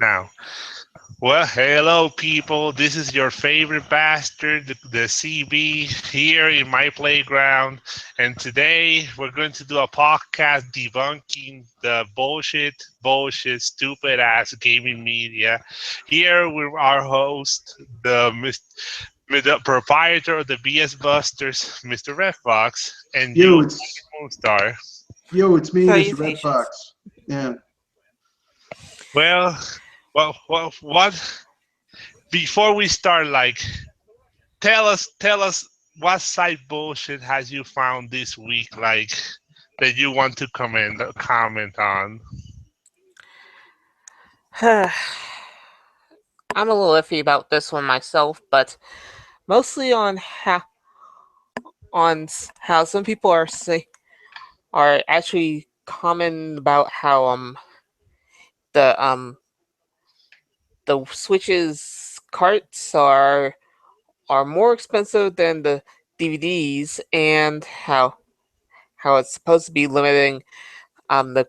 Now, well, hello, people. This is your favorite bastard, the CB, here in my playground. And today we're going to do a podcast debunking the stupid ass gaming media. Here with our host, the proprietor of the BS Busters, Mr. Redfox, and Yo, you, it's Moonstar. yo, it's me, Mr. Red Salutations. Fox. Yeah. Well, what? Before we start, like, tell us what side bullshit has you found this week, like that you want to comment on. I'm a little iffy about this one myself, but mostly on how some people are actually commenting about how the the Switch's carts are more expensive than the DVDs, and how it's supposed to be limiting the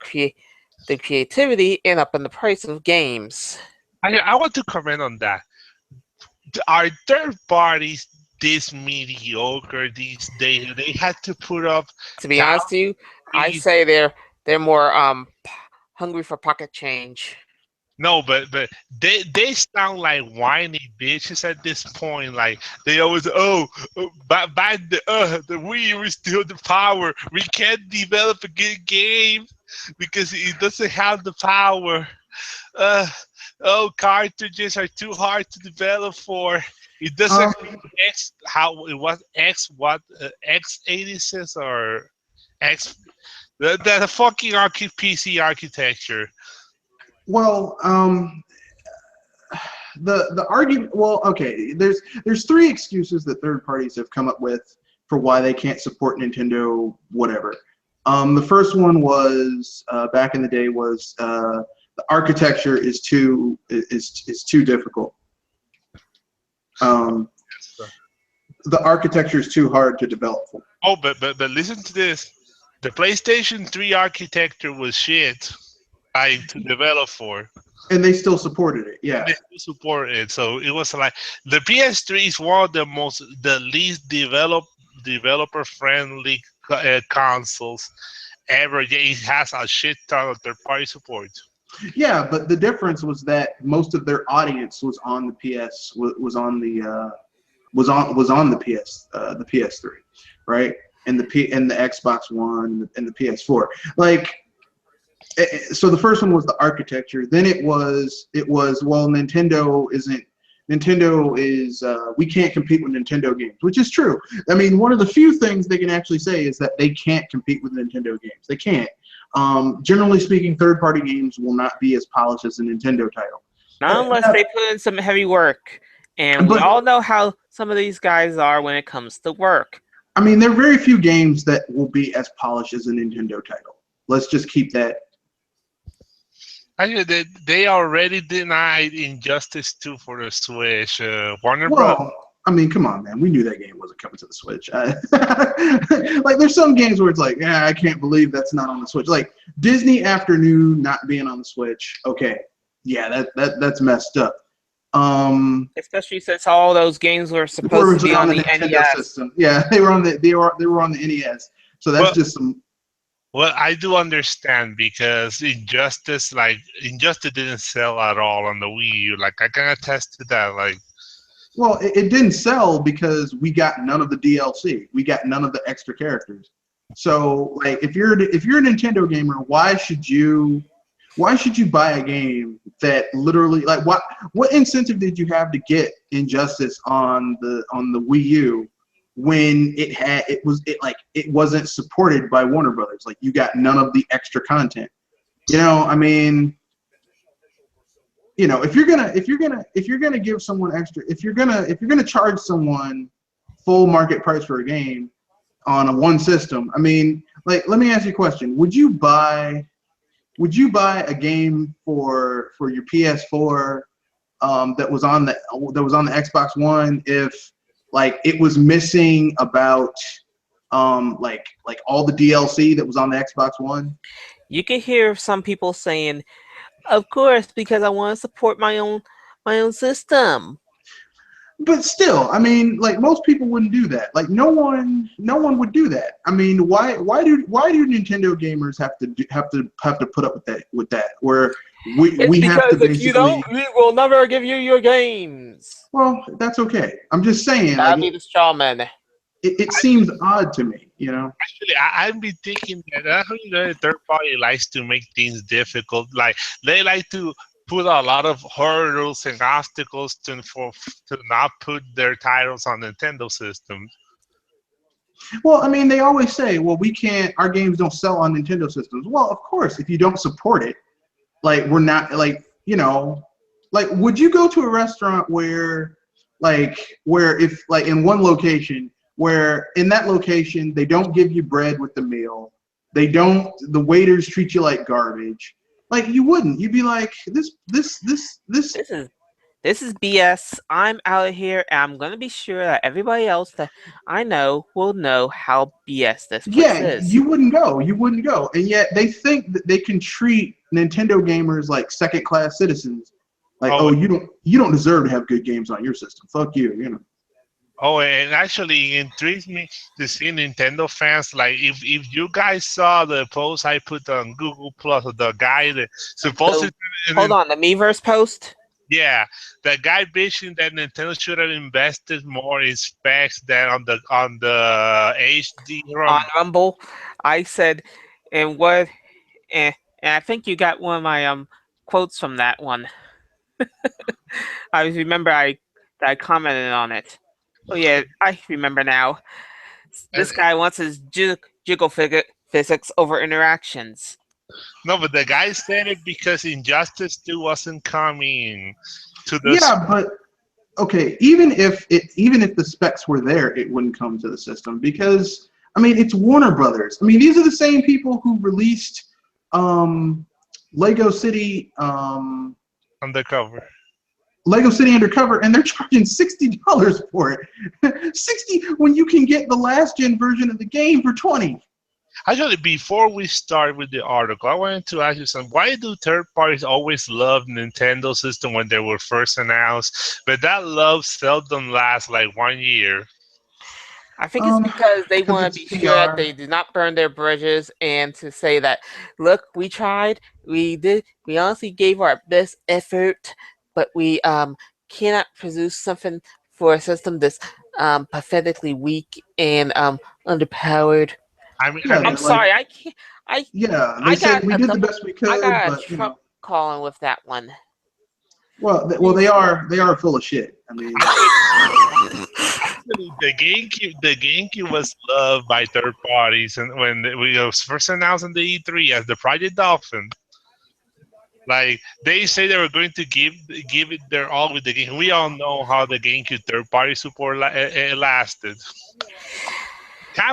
creativity and up in the price of games. I want to comment on that. Are third parties this mediocre these days? They had to put up To be honest with you, I thousands. say they're more hungry for pocket change. No, but they sound like whiny bitches at this point. Like they always back the Wii was still the power. We can't develop a good game because it doesn't have the power. Uh cartridges are too hard to develop for. It doesn't Um. X how it was X what X86 or X the fucking PC architecture. Well. The argument. Well, okay. There's three excuses that third parties have come up with for why they can't support Nintendo. Whatever. The first one was back in the day was the architecture is too difficult. Um, the architecture is too hard to develop for. Oh, but listen to this. The PlayStation 3 architecture was shit, like to develop for. And they still supported it. Yeah. They still support it, so it was like the PS3 is one of the least developer friendly consoles ever. Yeah, it has a shit ton of third party support. Yeah, but the difference was that most of their audience was on the PS was on the PS3, right? And the Xbox One and the PS4. Like, so the first one was the architecture. Then it was well, Nintendo is we can't compete with Nintendo games, which is true. I mean, one of the few things they can actually say is that they can't compete with Nintendo games. They can't. Generally speaking, third-party games will not be as polished as a Nintendo title. Not unless they put in some heavy work. And we But- all know how some of these guys are when it comes to work. I mean, there are very few games that will be as polished as a Nintendo title. Let's just keep that. Actually, they already denied Injustice 2 for the Switch. Warner Bros. Well, I mean, come on, man. We knew that game wasn't coming to the Switch. Like, there's some games where it's like, yeah, I can't believe that's not on the Switch. Like Disney Afternoon not being on the Switch. Okay, yeah, that's messed up. Especially since all those games were They were supposed to be on the Nintendo NES. system. Yeah, they were on the NES. So that's Well, just some. Well, I do understand because Injustice didn't sell at all on the Wii U. Like I can attest to that. Like, Well, it didn't sell because we got none of the DLC. We got none of the extra characters. So, like, if you're a Nintendo gamer, why should you buy a game that literally, like, what incentive did you have to get Injustice on the Wii U when it wasn't supported by Warner Brothers? Like, you got none of the extra content. I mean, if you're gonna give someone extra, if you're gonna charge someone full market price for a game on a one system, I mean, like, let me ask you a question: Would you buy a game for your PS4 that was on the Xbox One if, like, it was missing about like all the DLC that was on the Xbox One? You can hear some people saying Of course, because I want to support my own system. But still, I mean, like most people wouldn't do that. Like no one would do that. I mean, why do Nintendo gamers have to put up with that where It's we have to because if you don't, basically. we will never give you your games. Well, that's okay. I'm just saying, like That'll be the straw man. it seems odd to me, you know. Actually, I've been thinking that actually the third party likes to make things difficult. Like they like to put a lot of hurdles and obstacles to not put their titles on Nintendo systems. Well, I mean, they always say, well, we can't. Our games don't sell on Nintendo systems. Well, of course, if you don't support it, like we're not like like would you go to a restaurant where if like in one location where in that location they don't give you bread with the meal, the waiters treat you like garbage, like you wouldn't, you'd be like this. This is this is BS. I'm out of here, and I'm gonna be sure that everybody else that I know will know how BS this place Yeah, is. you wouldn't go, and yet they think that they can treat Nintendo gamers like second class citizens, like, Oh, oh, you don't deserve to have good games on your system, fuck you. oh, and actually, it intrigues me to see Nintendo fans. Like, if you guys saw the post I put on Google Plus of the guy that So, supposedly, hold on, the Miiverse post yeah, the guy bitching that Nintendo should have invested more in specs than on the HD on ROM. Rumble. I said, and what, and, and I think you got one of my quotes from that one. I remember I commented on it. Oh yeah, I remember now. And, This guy wants his jiggle physics over interactions. no, but the guy said it because Injustice 2 wasn't coming to the. Yeah, but okay, even if the specs were there, it wouldn't come to the system because I mean it's Warner Brothers. I mean these are the same people who released um, Lego City Undercover. Lego City Undercover, and they're charging $60 for it. 60 when you can get the last gen version of the game for 20. Actually, before we start with the article, I wanted to ask you something. Why do third parties always love Nintendo system when they were first announced, but that love seldom lasts like 1 year? I think it's because they Because want it's to be sure that PR. they do not burn their bridges and to say that, look, we tried, we honestly gave our best effort, but we cannot produce something for a system that's pathetically weak and underpowered. I mean, I Yeah, mean, I'm they're like, sorry, I can't. yeah, they I said got we a did the double. best we I could, got a but Trump calling with that one. well, they are full of shit. I mean, actually, the GameCube was loved by third parties, and when we was first announced in the E3 as the Project Dolphin, like they say they were going to give it their all with the game. We all know how the GameCube third party support lasted. Capcom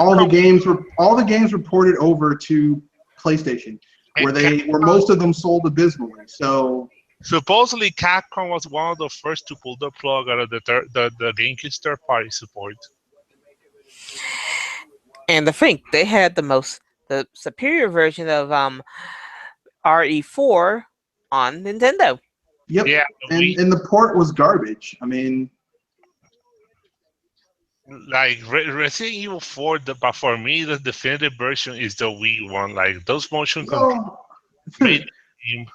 all the games were ported over to PlayStation, and where Capcom most of them sold abysmally. So supposedly Capcom was one of the first to pull the plug out of the GameCube third party support. And to think they had the superior version of RE4 on Nintendo. yep, Yeah, and the port was garbage. I mean, like Resident Evil 4, but for me, the definitive version is the Wii one. Like those motion controls well, made the game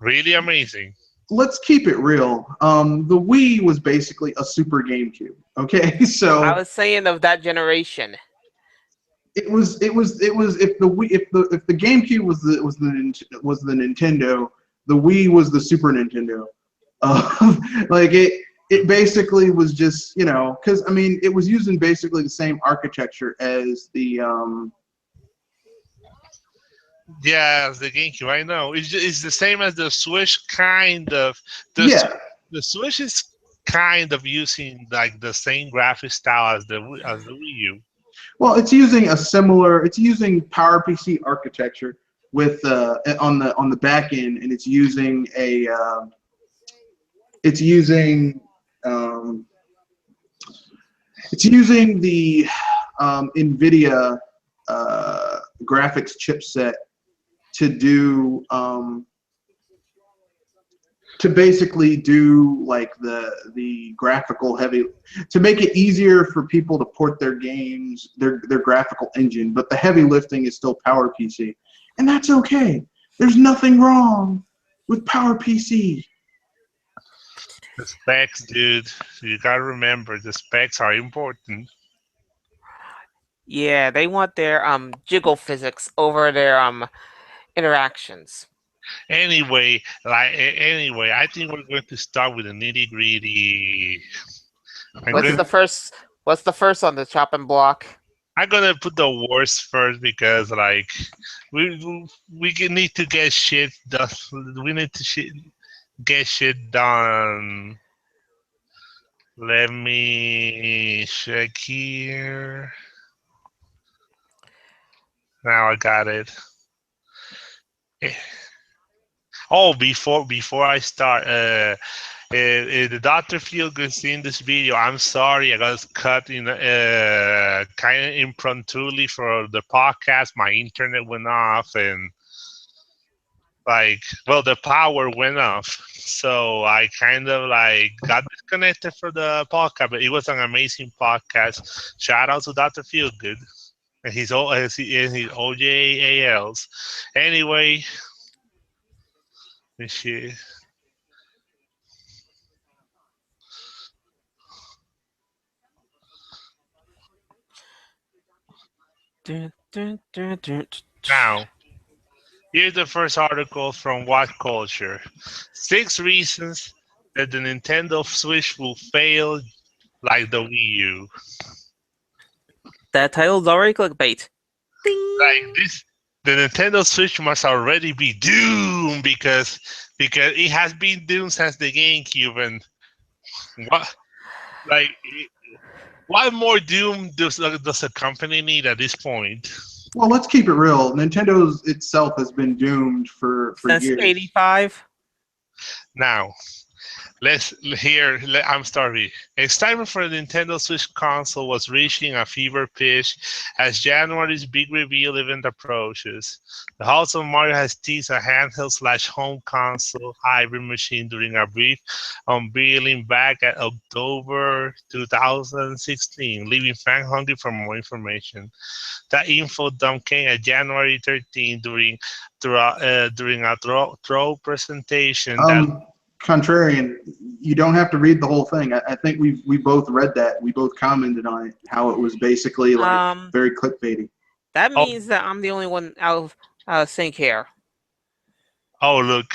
really amazing. let's keep it real. The Wii was basically a super GameCube. Okay, I so was saying of that generation. it was if the GameCube was the Nintendo, the Wii was the Super Nintendo. Like it basically was just because I mean it was using basically the same architecture as the Yeah, the GameCube. I know it's the same as the Switch. Kind of the S- yeah. the Switch is kind of using like the same graphic style as the Wii U. Well, it's using PowerPC architecture with on the back end, and it's using um, it's using the NVIDIA graphics chipset to do to basically do like the graphical heavy, to make it easier for people to port their games, their graphical engine, but the heavy lifting is still PowerPC, and that's okay. There's nothing wrong with PowerPC. The specs, dude. You gotta remember the specs are important. Yeah, they want their jiggle physics over their interactions. Anyway, I think we're going to start with the nitty gritty. I'm What's going. the first? What's the first on the chopping block? I'm gonna put the worst first because like need to get shit done. We need to get shit done. Let me check here. Now I got it. Eh, Oh, before I start, the Dr. Feelgood seen this video. I'm sorry, I got cut in kind of impromptu for the podcast. My internet went off, and well, the power went off, so I kind of got disconnected for the podcast. But it was an amazing podcast. Shout out to Dr. Feelgood and his OJALs. Anyway, she. Now, here's the first article from What Culture. 6 reasons that the Nintendo Switch will fail like the Wii U. That title's already clickbait. Like this, the Nintendo Switch must already be doomed because it has been doomed since the GameCube. And what like what more doom does a company need at this point? Well, let's keep it real. Nintendo's itself has been doomed for Since years. '85. Now, I'm sorry. Excitement for the Nintendo Switch console was reaching a fever pitch as January's big reveal event approaches. The House of Mario has teased a handheld/home console hybrid machine during a brief unveiling back at October 2016, leaving fans hungry for more information. That info dump came at January 13 during a throw presentation that. Contrarian, you don't have to read the whole thing. I think we both read that. We both commented on it, how it was basically very clickbaity. That means that I'm the only one out of sync here. Oh, look,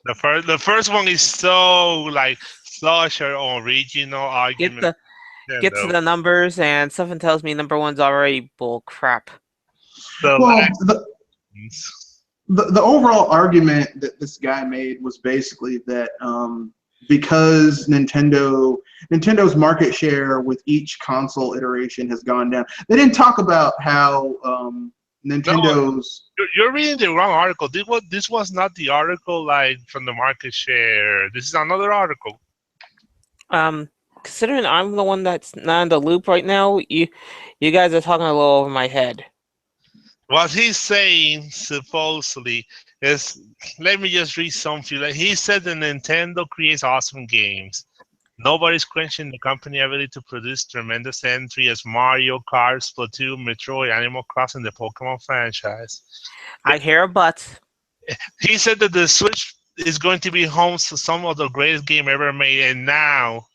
the first one is so such an original argument. Get to the numbers, and something tells me number one's already bull crap. The overall argument that this guy made was basically that because Nintendo's market share with each console iteration has gone down. They didn't talk about how Nintendo's. No, you're reading the wrong article. This was not the article from the market share. This is another article. Considering I'm the one that's not in the loop right now, you guys are talking a little over my head. What he's saying, supposedly, is, let me just read something. He said that Nintendo creates awesome games. Nobody's questioning the company's ability to produce tremendous entry as Mario Kart, Splatoon, Metroid, Animal Crossing, the Pokemon franchise. I hear a but. He said that the Switch is going to be home to some of the greatest game ever made, and now,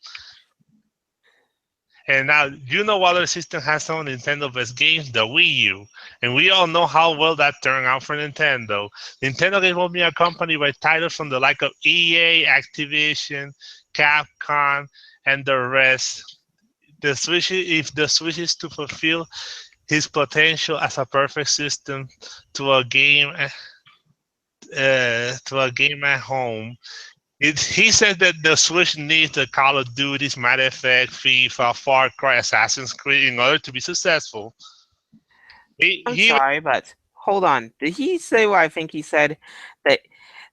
you know what other system has some of Nintendo best games? The Wii U. And we all know how well that turned out for Nintendo. Nintendo gave me a company by titles from the like of EA, Activision, Capcom, and the rest. If the Switch is to fulfill his potential as a perfect system to a game at home, he said that the Switch needs the Call of Duties, Mass Effect, FIFA, Far Cry, Assassin's Creed in order to be successful. I'm sorry, but hold on. Did he say what I think he said? That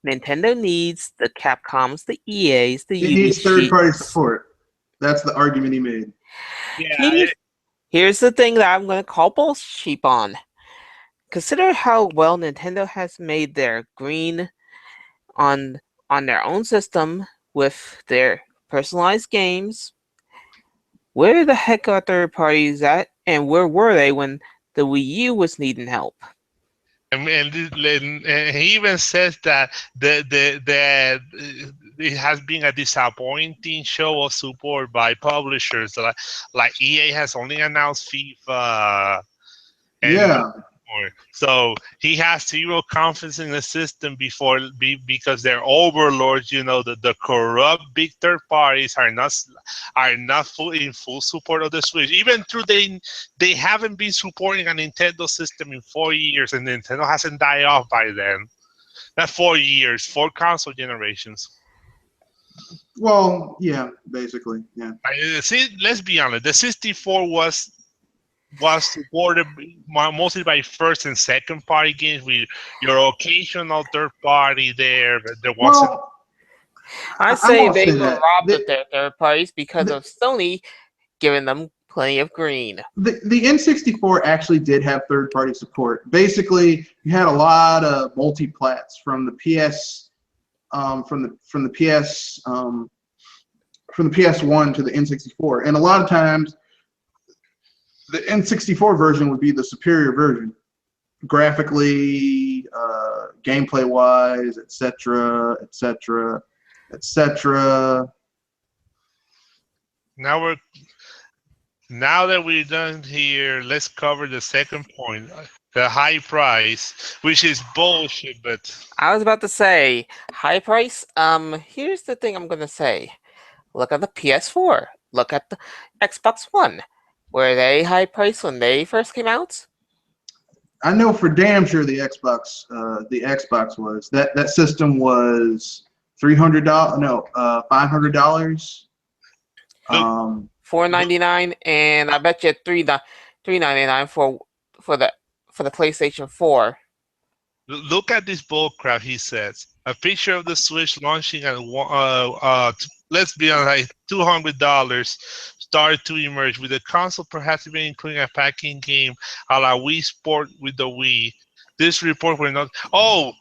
Nintendo needs the Capcoms, the EAs, the It needs third-party support. That's the argument he made. Yeah. Here's the thing that I'm going to call bullshit on. Consider how well Nintendo has made their green on on their own system with their personalized games. Where the heck are third parties at, and where were they when the Wii U was needing help? And he even says that it has been a disappointing show of support by publishers. Like EA has only announced FIFA and no Yeah. more. So he has zero confidence in the system because they're overlords. The corrupt big third parties are not in full support of the Switch. Even though they haven't been supporting a Nintendo system in 4 years, and Nintendo hasn't died off by then. Not 4 years, 4 console generations. Well, yeah, basically, yeah. See, let's be honest. The 64 was supported mostly by first and second party games with your occasional third party there, but there wasn't. Well, I I say won't they say were that. robbed of their third parties because The, of Sony giving them plenty of green. the N64 actually did have third-party support. Basically, you had a lot of multi-plats from the PS, from the PS, from the PS1 to the N64, and a lot of times the N64 version would be the superior version, graphically, gameplay-wise, etc., etc., etc. Now that we're done here, let's cover the second point, the high price, which is bullshit. But I was about to say high price. Here's the thing I'm gonna say. Look at the PS4. Look at the Xbox One. Were they high price when they first came out? I know for damn sure the Xbox was that system was $300. No, $500. look, $499, and I bet you $399 for the for the PlayStation 4. look at this bullcrap. He says a picture of the Switch launching at let's be honest, like $200 started to emerge, with the console perhaps even including a packing game a la Wii Sport with the Wii. This report will not. Oh,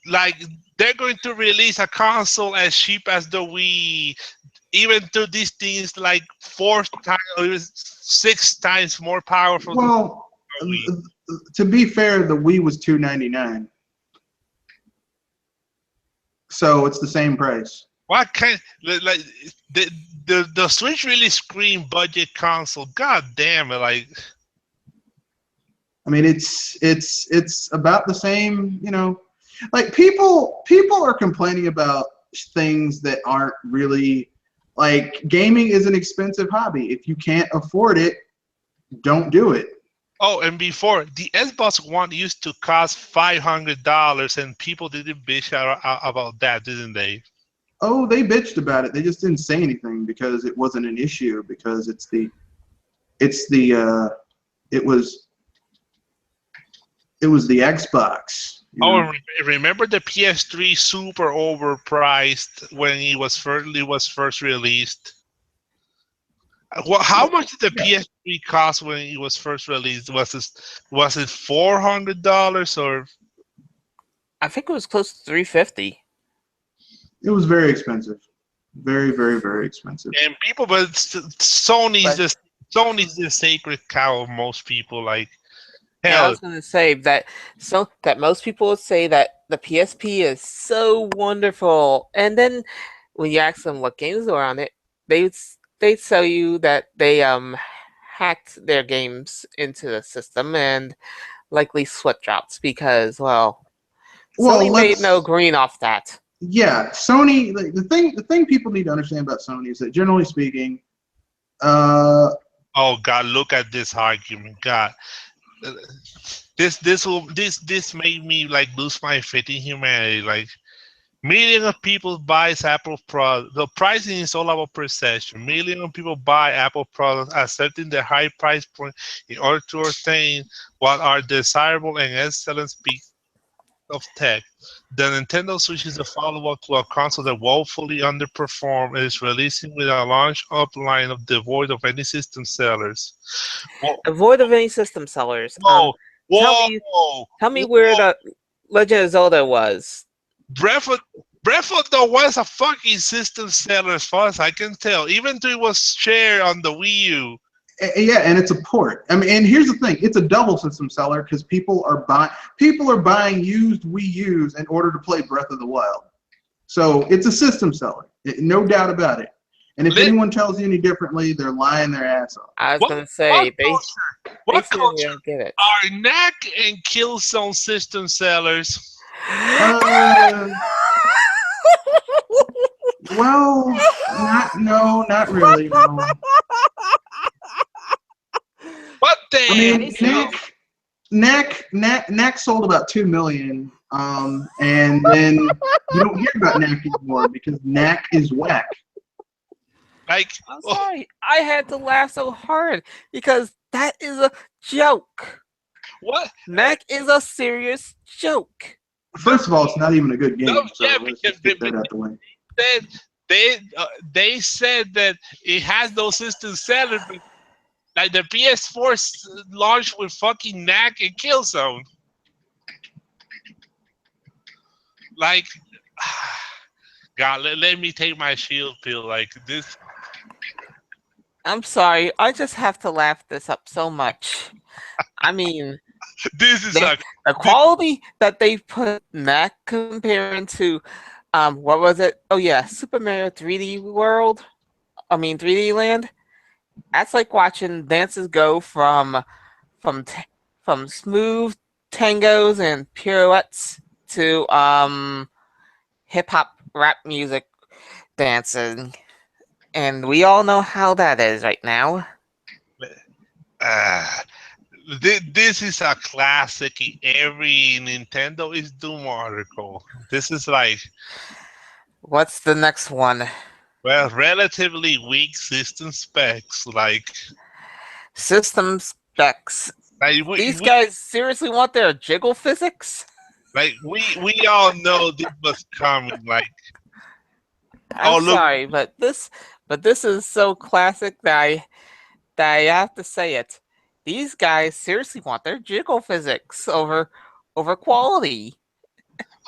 like they're going to release a console as cheap as the Wii, even though this thing is like 4 times or 6 times more powerful than Well, the Wii. to be fair, the Wii was $299, so it's the same price. What kind like the Switch really screamed budget console? God damn it! Like, I mean, it's about the same. Like people are complaining about things that aren't really, like, gaming is an expensive hobby. If you can't afford it, don't do it. oh, and before the Xbox One used to cost $500, and people didn't bitch about that, didn't they? Oh, they bitched about it. They just didn't say anything because it wasn't an issue, because it was the Xbox. Oh, and remember the PS3 super overpriced when it was first released? How much did the Yeah. PS3 cost when it was first released? Was it $400 or? I think it was close to 350. It was very expensive. Very, very, very expensive. And people, but Sony's the sacred cow of most people. Like, Yeah, I hell, was gonna say that most people would say that the PSP is so wonderful, and then when you ask them what games are on it, they tell you that they hacked their games into the system and likely sweat drops because, well, Well, Sony made no green off that. yeah, Sony. Like, the thing people need to understand about Sony is that, generally speaking, uh, oh God, look at this argument. God, this made me like lose my faith in humanity. Like, millions of people buys Apple products. The pricing is all about perception. Millions of people buy Apple products, accepting the high price point in order to obtain what are desirable and excellent speed of tech. The Nintendo Switch is a follow-up to a console that woefully underperformed and is releasing with a launch-up lineup devoid of any system sellers. Whoa, Avoid of any system sellers. whoa, Tell whoa, me, whoa. tell me where the Legend of Zelda was. Breath of Breath of the Wild's a fucking system seller as far as I can tell. Even though it was shared on the Wii U. Yeah, and it's a port. I mean, and here's the thing: it's a double system seller because people are buying used Wii U's in order to play Breath of the Wild. So it's a system seller, no doubt about it. And if Lit- anyone tells you any differently, they're lying their ass off. I was What, gonna what say they culture? What seriously culture don't get it. are Knack and Killzone system sellers? Uh, well, not really. No, What I the mean, Basically, Knack sold about 2 million, and then you don't hear about Knack anymore because Knack is whack. like? I'm Oh, sorry, I had to laugh so hard because that is a joke. what? Mac is a serious joke. First of all, it's not even a good No, game, so yeah, let's because just get that out the way. said they said that it has no system seller, but like the PS4 launched with fucking Knack and Killzone. Like, God, let me take my shield pill. Like this, I'm sorry, I just have to laugh this up so much. I mean, this is the, a the quality that they put Mac comparing to, what was it? Oh yeah, Super Mario 3D World. I mean 3D Land. That's like watching dances go from t- from smooth tangos and pirouettes to hip hop rap music dancing, and we all know how that is right now. uh, this is a classic in every Nintendo is Doom article. This is like, What's the next one? well, relatively weak system specs. System specs. Like These guys seriously want their jiggle physics? we all know this was coming. Like, I'm oh look, sorry, but this is so classic that I have to say it. These guys seriously want their jiggle physics over quality.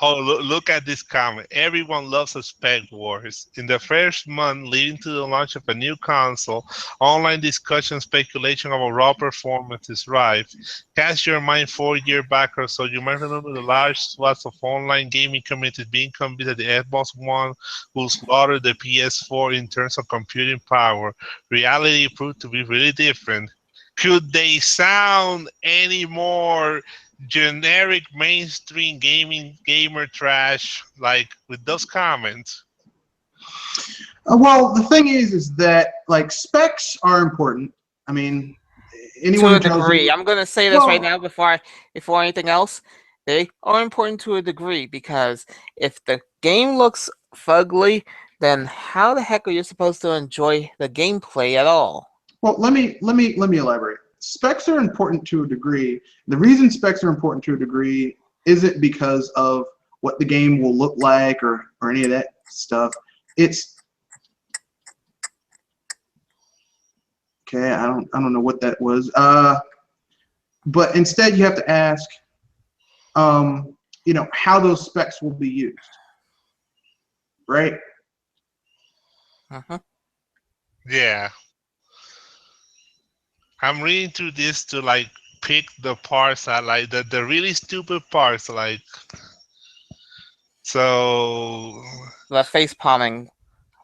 oh look at this comment. Everyone loves a spec wars. In the first month leading to the launch of a new console, online discussion speculation about raw performance is rife. Cast your mind 4 year backward so you might remember the large swaths of online gaming communities being convinced that the Xbox One will slaughter the PS4 in terms of computing power. Reality proved to be really different. Could they sound any more generic mainstream gaming gamer trash like with those comments? Well, the thing is that like specs are important. I mean, anyone To who a tells degree. you, I'm gonna say this right well, now before anything else. They are important to a degree because if the game looks fugly, then how the heck are you supposed to enjoy the gameplay at all? let me elaborate. Specs are important to a degree. The reason specs are important to a degree isn't because of what the game will look like or any of that stuff. It's okay. I don't know what that was. But instead you have to ask, how those specs will be used, right? Uh-huh. Yeah, I'm reading through this to like pick the parts I like, the really stupid parts, like, so. The face palming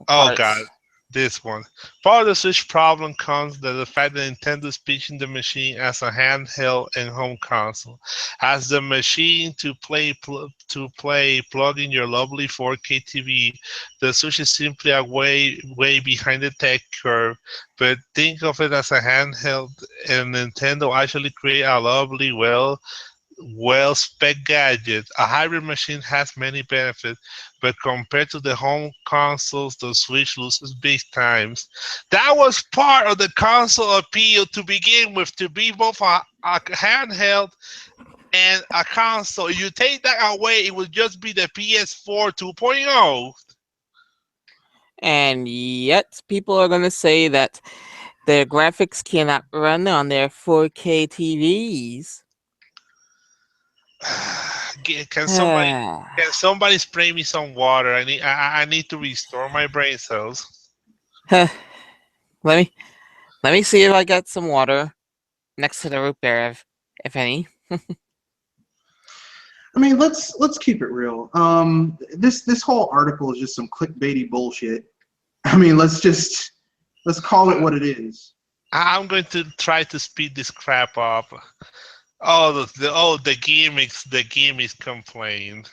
Oh god, parts. this one. Part of the Switch problem comes that the fact that Nintendo is pitching the machine as a handheld and home console. As the machine to play plug in your lovely 4K TV, the Switch is simply a way behind the tech curve. But think of it as a handheld, and Nintendo actually create a lovely, well spec gadget. A hybrid machine has many benefits, but compared to the home consoles, the Switch loses big times. That was part of the console appeal to begin with, to be both a handheld and a console. You take that away, it would just be the PS4 2.0. And yet people are gonna say that their graphics cannot run on their 4K TVs. can somebody spray me some water? I need to restore my brain cells. let me let me see if I got some water next to the root beer, if any. I mean, let's keep it real. This whole article is just some clickbaity bullshit. I mean, let's call it what it is. I'm going to try to speed this crap up. Oh, the gimmicks complain.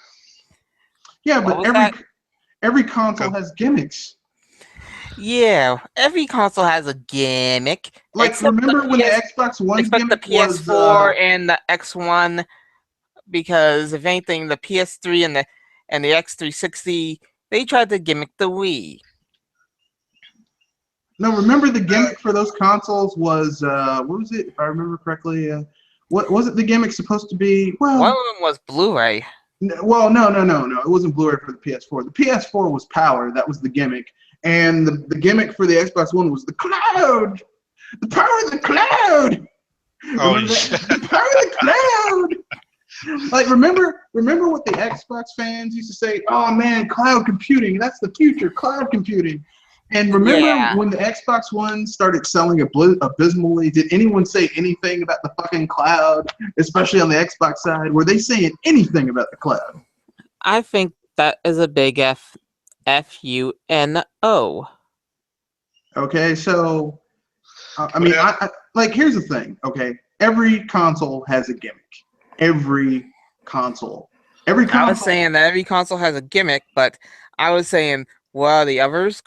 Yeah, What but was that? every console Con- has gimmicks. Yeah, every console has a gimmick, Like, remember when the Xbox One's except the gimmick was PS4 and the X1, because if anything, the PS3 and the X360, they tried to gimmick the Wii. no, remember the gimmick for those consoles was what was it? If I remember correctly, what was it? The gimmick supposed to be? One of Well, them was Blu-ray. well, no. It wasn't Blu-ray for the PS4. The PS4 was power. That was the gimmick, and the gimmick for the Xbox One was the cloud. The power of the cloud. oh Remember that? yeah. The power of the cloud. Like, remember what the Xbox fans used to say? Oh man, cloud computing. That's the future. Cloud computing. And remember Yeah. when the Xbox One started selling abysmally? Did anyone say anything about the fucking cloud, especially on the Xbox side? Were they saying anything about the cloud? I think that is a big FUNO. Okay, so I mean, Well, like, here's the thing. Okay, every console has a gimmick. Every console. Every I was console. saying that every console has a gimmick, but I was saying, well, the others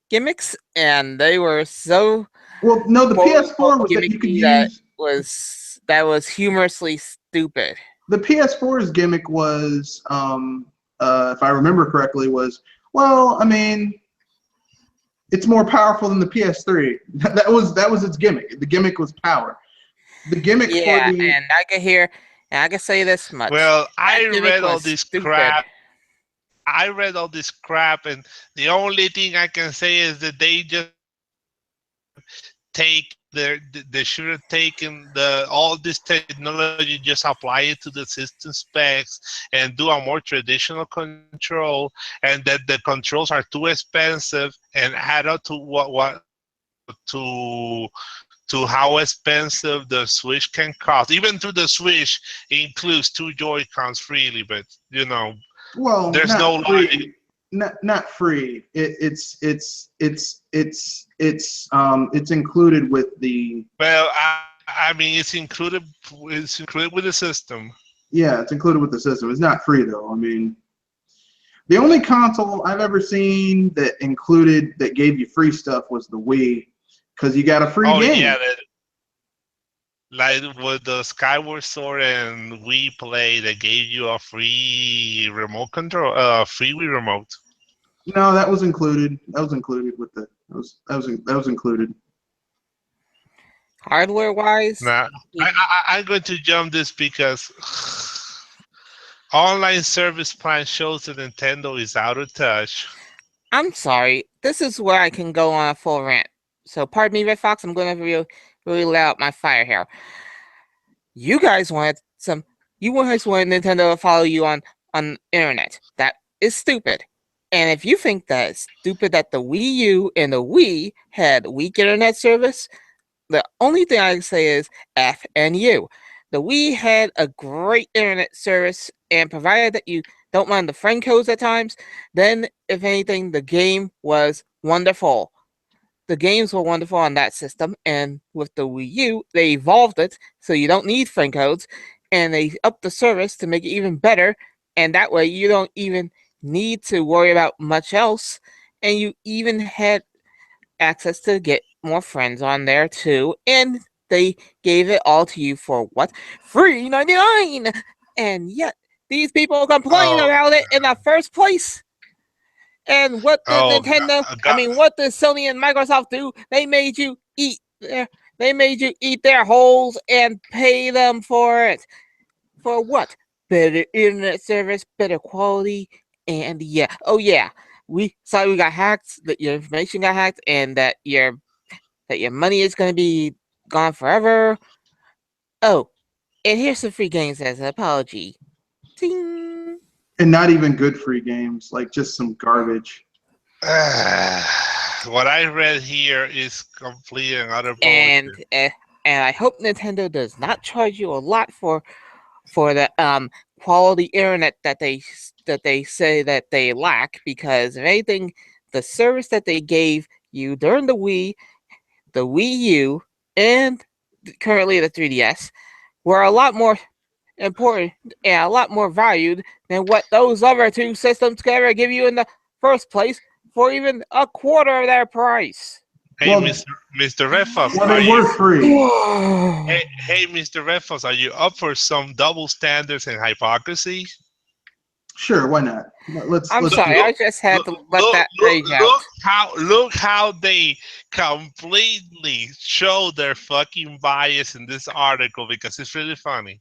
gimmicks, and they were so Well, no, the quote unquote PS4 was that you could gimmicky that use. was humorously stupid. The PS4's gimmick was, if I remember correctly, was, well, I mean, it's more powerful than the PS3. That was its gimmick. The gimmick was power. The gimmick for Yeah, the and I can say this much: well, that I gimmick read all was this stupid. crap. I read all this crap, and the only thing I can say is that they just take they should have taken the all this technology, just apply it to the system specs and do a more traditional control, and that the controls are too expensive, and add up to what to how expensive the Switch can cost. Even through the Switch includes two Joy-Cons freely, but well, there's no not logic. free, not free. It's included with the. Well, I mean, it's included with the system. Yeah, it's included with the system. It's not free though. I mean, the only console I've ever seen that gave you free stuff was the Wii, because you got a free Oh yeah, game. like with the Skyward Sword and Wii Play, they gave you a free remote control, free Wii remote. No, that was included. That was included with the. That was included. Hardware wise, Now, I'm going to jump this because online service plan shows that Nintendo is out of touch. I'm sorry. This is where I can go on a full rant. So pardon me, Red Fox. I'm going to really let out my fire here. You guys wanted some. You guys wanted Nintendo to follow you on internet. That is stupid. And if you think that it's stupid that the Wii U and the Wii had weak internet service, the only thing I can say is F and U. The Wii had a great internet service, and provided that you don't mind the friend codes at times, then if anything, the game was wonderful. The games were wonderful on that system, and with the Wii U, they evolved it so you don't need friend codes, and they upped the service to make it even better, and that way you don't even need to worry about much else, and you even had access to get more friends on there too, and they gave it all to you for what? $3.99! And yet, these people complain Oh, about it in the first place. And what did oh, what did Sony and Microsoft do? They made you eat their holes and pay them for it. For what? Better internet service, better quality, and yeah. Oh yeah. We saw we got hacked, that your information got hacked, and that your money is gonna be gone forever. Oh, and here's some free games as an apology. Ting. And not even good free games, like just some garbage. What I read here is complete and utter And bullshit. and I hope Nintendo does not charge you a lot for the quality internet that they say that they lack, because if anything, the service that they gave you during the Wii U, and currently the 3DS were a lot more important and a lot more valued than what those other two systems could ever give you in the first place for even a quarter of their price. Hey, Well, Mr. Refos, well, are they you? were free. Hey, Mr. Refos, are you up for some double standards and hypocrisy? Sure, why not? I'm Let's sorry, do I it. just had to let that rage out. Look how they completely show their fucking bias in this article because it's really funny.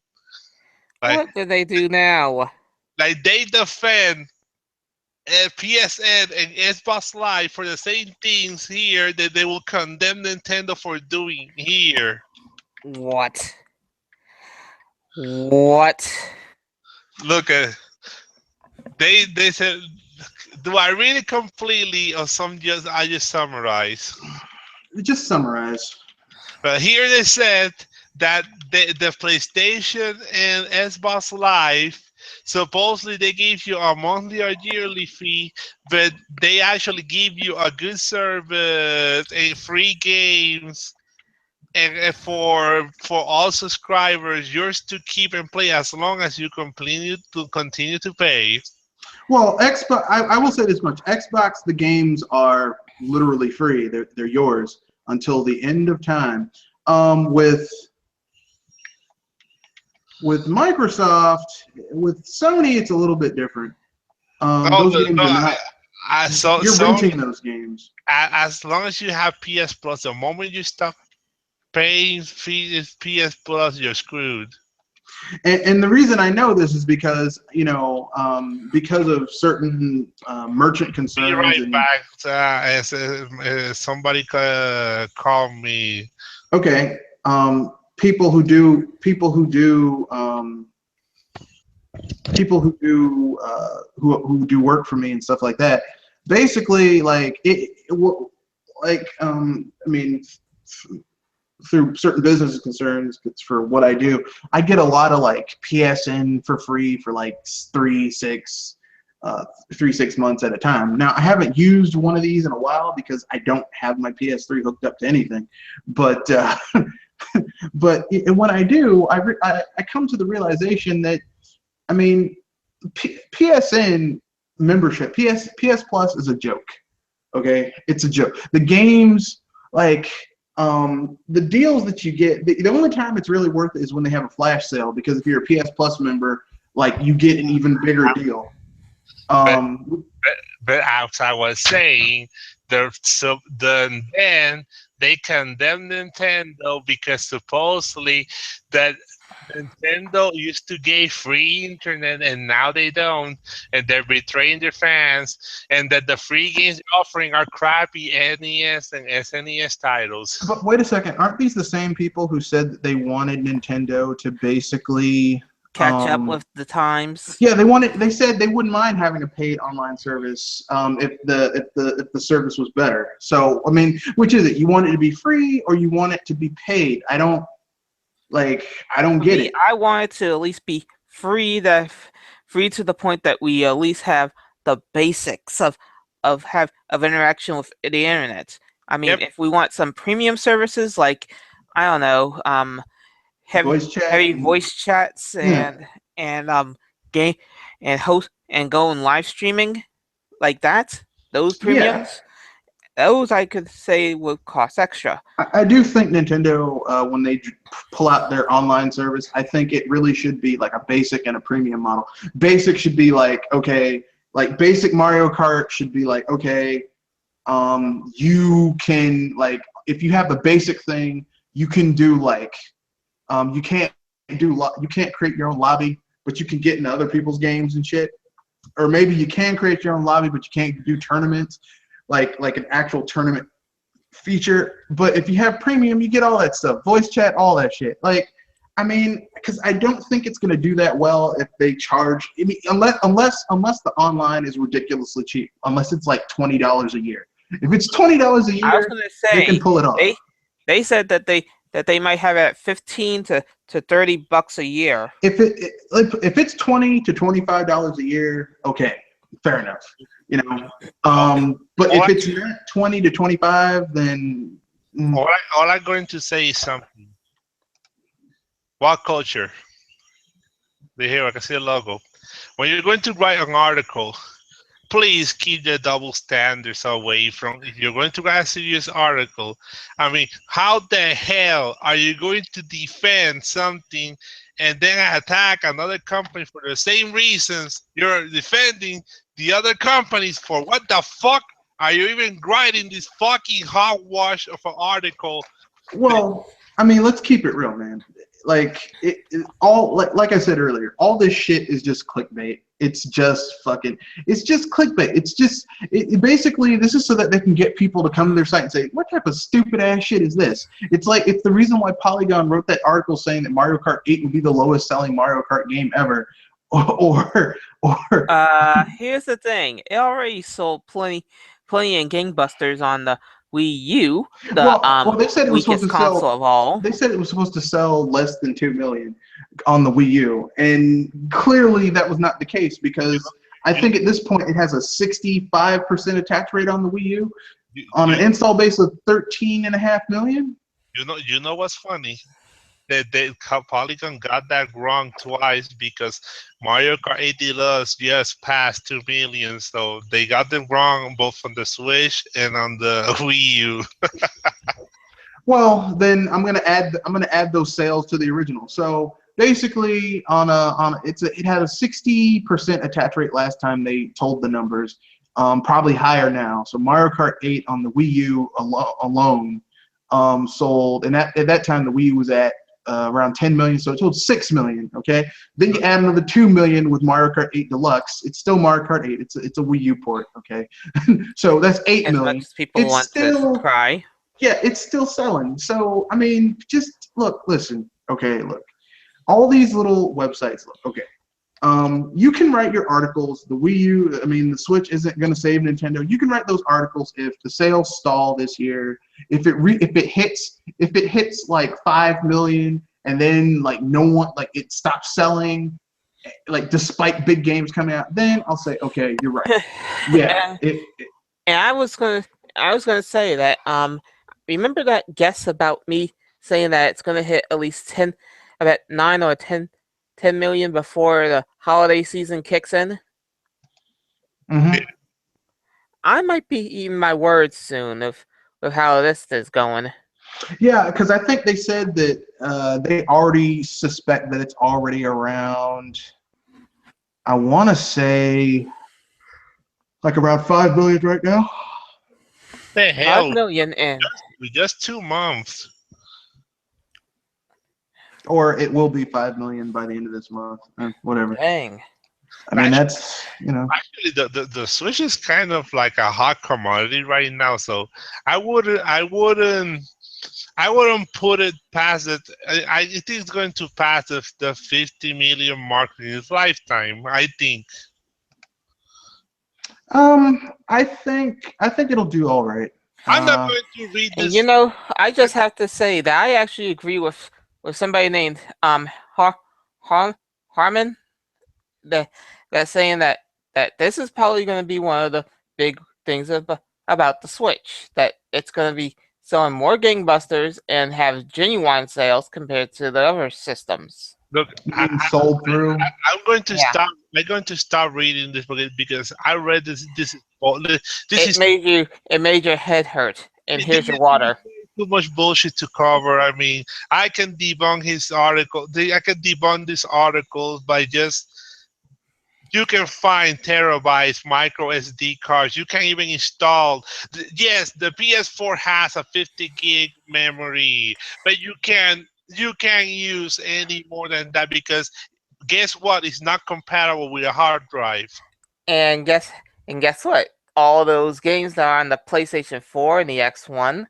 Like What do they do now? they defend PSN and Xbox Live for the same things here that they will condemn Nintendo for doing here. What? What? Look at they said. Do I read it completely or some just I just summarize? Just summarize. But here they said that the PlayStation and Xbox Live supposedly they give you a monthly or yearly fee, but they actually give you a good service and free games. And for all subscribers, yours to keep and play as long as you continue to pay. Well, Xbox. I will say this much: Xbox, the games are literally free. They're yours until the end of time. With Microsoft, with Sony, it's a little bit different. No, Those games no, are not. You're so renting those games. as long as you have PS Plus, the moment you stop paying fees PS Plus, you're screwed. And the reason I know this is because because of certain merchant Be concerns right and back. Somebody called me. okay, people who do who do work for me and stuff like that. Basically, like I mean, through certain business concerns for what I do, I get a lot of like PSN for free for like 3 6 months at a time. Now I haven't used one of these in a while because I don't have my PS3 hooked up to anything, but but when I do, I come to the realization that I mean PSN membership, PS Plus is a joke. Okay, it's a joke. The games, like the deals that you get, the only time it's really worth it is when they have a flash sale, because if you're a PS Plus member, like you get an even bigger deal. But, Um, but as I was saying, then they condemn Nintendo because supposedly that Nintendo used to give free internet and now they don't, and they're betraying their fans, and that the free games they're offering are crappy NES and SNES titles. but wait a second, aren't these the same people who said that they wanted Nintendo to basically Catch up with the times. yeah, they said they wouldn't mind having a paid online service if the service was better. So I mean, which is it? You want it to be free or you want it to be paid? I don't get it. I want it to at least be free, free to the point that we at least have the basics of interaction with the internet. I mean, Yep. if we want some premium services like, I don't know, Voice chat, heavy voice chats and game and host and go and live streaming like that, those premiums, those I could say would cost extra. I do think Nintendo, when they pull out their online service, I think it really should be like a basic and a premium model. Basic should be like, okay, like basic Mario Kart should be like, okay, you can, like, if you have the basic thing, you can do like, you can't create your own lobby, but you can get into other people's games and shit. Or maybe you can create your own lobby, but you can't do tournaments, like an actual tournament feature. But if you have premium, you get all that stuff, voice chat, all that shit. Like, I mean, because I don't think it's going to do that well if they charge. I mean, unless the online is ridiculously cheap. Unless it's like $20 a year. If it's $20 a I was year, gonna they can say pull it off. they said that they might have it at 15 to $30 a year. If it's $20 to $25 a year, okay, fair enough. You know, All, but all, if I, it's not 20 to 25, then all I'm going to say is something. What culture? The here I can see a logo. When you're going to write an article, please keep the double standards away from. If you're going to write a serious article, I mean, how the hell are you going to defend something and then attack another company for the same reasons you're defending the other companies for? What the fuck are you even writing this fucking hogwash of an article? well, I mean, let's keep it real, man. Like all like I said earlier, all this shit is just clickbait. It's just clickbait. Basically this is so that they can get people to come to their site and say, what type of stupid ass shit is this? It's the reason why Polygon wrote that article saying that Mario Kart 8 would be the lowest selling Mario Kart game ever. Or Here's the thing. It already sold plenty in gangbusters on the Wii U, the well, they said it was supposed weakest to console sell. of all. They said it was supposed to sell less than 2 million on the Wii U, and clearly that was not the case because I You, think at this point it has a 65% attach rate on the Wii U you, on you, an install base of 13.5 million. you know what's funny? Polygon got that wrong twice because Mario Kart 8 Deluxe just passed 2 million, so they got them wrong both on the Switch and on the Wii U. Well, then I'm gonna add those sales to the original. So basically, it had a 60% attach rate last time they told the numbers. Probably higher now. So Mario Kart 8 on the Wii U alone sold, and at that time the Wii U was at around 10 million, so it sold 6 million. Okay, then you add another 2 million with Mario Kart 8 Deluxe. It's still Mario Kart 8. It's a Wii U port. Okay, so that's 8 As much million. as people It's want to still cry. Yeah, it's still selling. So I mean, just listen. Okay, look, all these little websites. Look, okay. You can write your articles. The Wii U, I mean, the Switch isn't going to save Nintendo. You can write those articles if the sales stall this year. If it hits like 5 million, and then like no one like it stops selling, like despite big games coming out, then I'll say, okay, you're right. Yeah, and, and I was gonna say that remember that guess about me saying that it's gonna hit at least 10, about 9 or 10 million before the holiday season kicks in? hmm I might be eating my words soon of how this is going. Yeah, because I think they said that they already suspect that it's already around. I want to say like around 5 million right now, The Five hell, million and with just 2 months. or it will be 5 million by the end of this month. Whatever. dang. I mean, that's Actually, the Switch is kind of like a hot commodity right now, so I wouldn't put it past it. I think it's going to pass the 50 million mark in its lifetime. I think. I think it'll do all right. I'm not Uh, going to read And this. I just have to say that I actually agree with somebody named Har Harmon that that's saying that this is probably going to be one of the big things about the Switch, that it's going to be selling more gangbusters and have genuine sales compared to the other systems. Look, you mean sold through? I'm going to Yeah, stop. I'm going to stop reading this book because I read this. This is it made your head hurt. And this here's your is water. too much bullshit to cover. I mean, I can debunk his article. I can debunk this article by just you can find terabytes micro SD cards. You can even install. Yes, the PS4 has a 50 gig memory, but you can't use any more than that because guess what? It's not compatible with a hard drive. And guess what? All those games that are on the PlayStation 4 and the X1,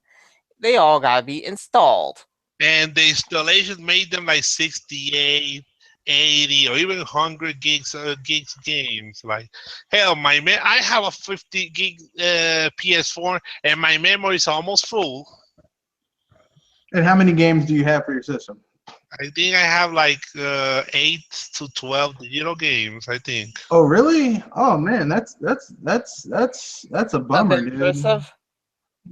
they all gotta be installed. and the installation made them like 68, 80, or even 100 gigs games. Like hell, I have a 50 gig PS4, and my memory is almost full. And how many games do you have for your system? I think I have like 8 to 12 digital games. I think. Oh, really? Oh man, that's a Of bummer, dude. impressive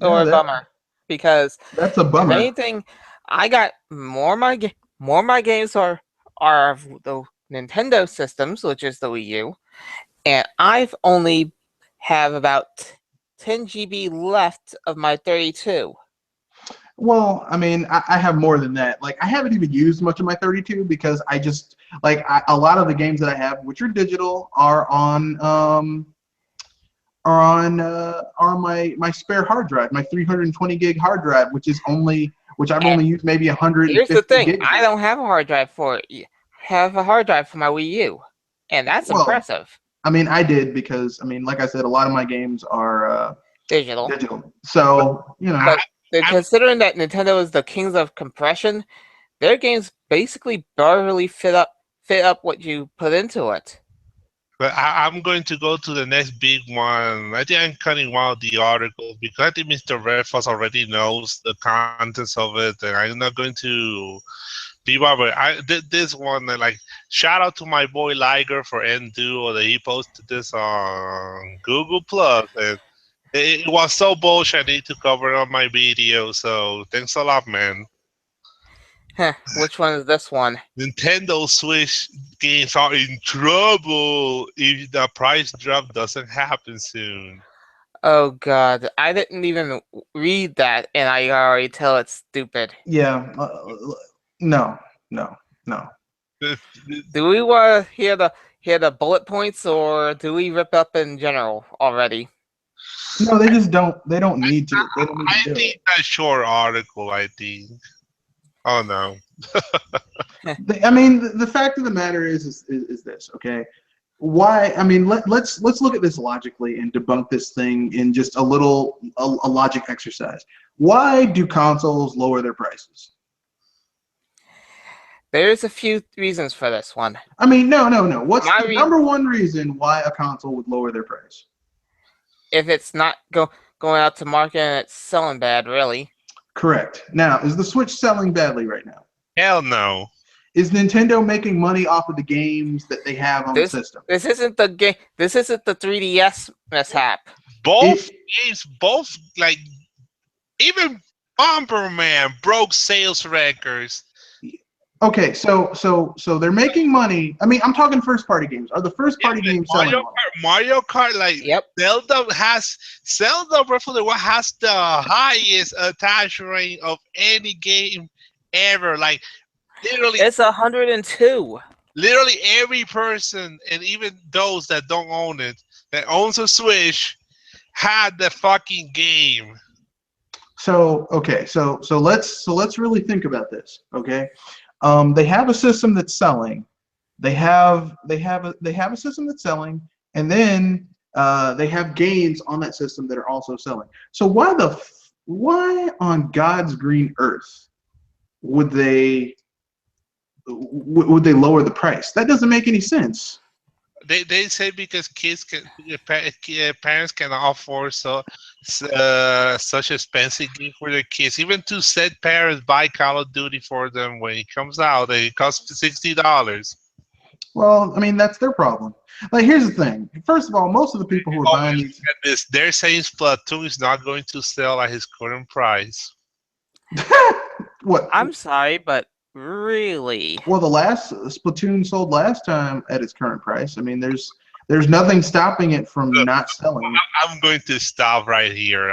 Yeah, or a bummer, because that's a if bummer. anything, I got more of my games are of the Nintendo systems, which is the Wii U, and I've only have about 10 GB left of my 32. Well, I mean, I have more than that. Like, I haven't even used much of my 32 because I just like a lot of the games that I have, which are digital, are on my spare hard drive, my 320 gig hard drive, which I've And only used maybe here's the 150 thing: gigs I of. don't have a hard drive for it. Have a hard drive for my Wii U, and that's Well, impressive. I mean, I did because I mean, like I said, a lot of my games are Digital, digital. But So I, but I'm considering that Nintendo is the kings of compression, their games basically barely fit up what you put into it. I'm going to go to the next big one. I think I'm cutting one of the articles because I think Mr. Redfast already knows the contents of it, and I'm not going to be bothered. I did this one, like shout out to my boy Liger for Enduo that he posted this on Google Plus, and it was so bullshit. I need to cover it on my video. So thanks a lot, man. Huh, which one is this one? Nintendo Switch games are in trouble if the price drop doesn't happen soon. Oh god, I didn't even read that, and I already tell it's stupid. yeah, no, no, no. The- Do we want to hear the bullet points, or do we rip up in general already? No, they just don't. They don't need to. They don't need to I do think it. that short article, I think. Oh no. I mean, the fact of the matter is this, okay? Why? I mean, let's look at this logically and debunk this thing in just a logic exercise. Why do consoles lower their prices? There's a few reasons for this one. I mean, no. What's My the re- number one reason why a console would lower their price? if it's not going out to market and it's selling bad, really. Correct. Now, is the Switch selling badly right now? Hell no. Is Nintendo making money off of the games that they have on the This system? this isn't the game. This isn't the 3DS mishap. Both It, games, both like even Bomberman broke sales records. okay, so they're making money. I mean, I'm talking first party games. Are the first Yeah, party like games selling well? Mario Kart, like Yep, Zelda Breath of the Wild has the highest attach rate of any game ever. Like literally, it's 102. literally every person, and even those that don't own it, that owns a Switch, had the fucking game. So okay, so let's really think about this. Okay, they have a system that's selling. They have a system that's selling, and then they have games on that system that are also selling. So why on God's green earth would they would they lower the price? That doesn't make any sense. They say because parents cannot afford such expensive gift for their kids. Even to said parents buy Call of Duty for them when it comes out, it costs $60. Well, I mean that's their problem. Like here's the thing. First of all, most of the people who are Oh, buying and these this, they're saying Splatoon is not going to sell at his current price. what? I'm sorry, but really, Well, the last Splatoon sold last time at its current price. I mean, there's nothing stopping it from Look, not selling. I'm going to stop right here.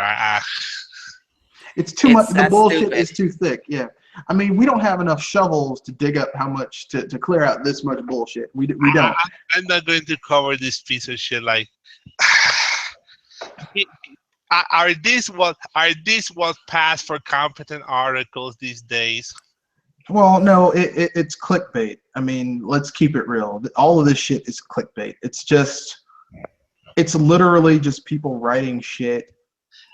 It's too much. it's The that bullshit stupid. is too thick. Yeah. I mean, we don't have enough shovels to dig up how much to clear out this much bullshit. We don't. I'm not going to cover this piece of shit. Like, are these what pass for competent articles these days? Well, no, it's clickbait. I mean, let's keep it real. All of this shit is clickbait. It's literally just people writing shit.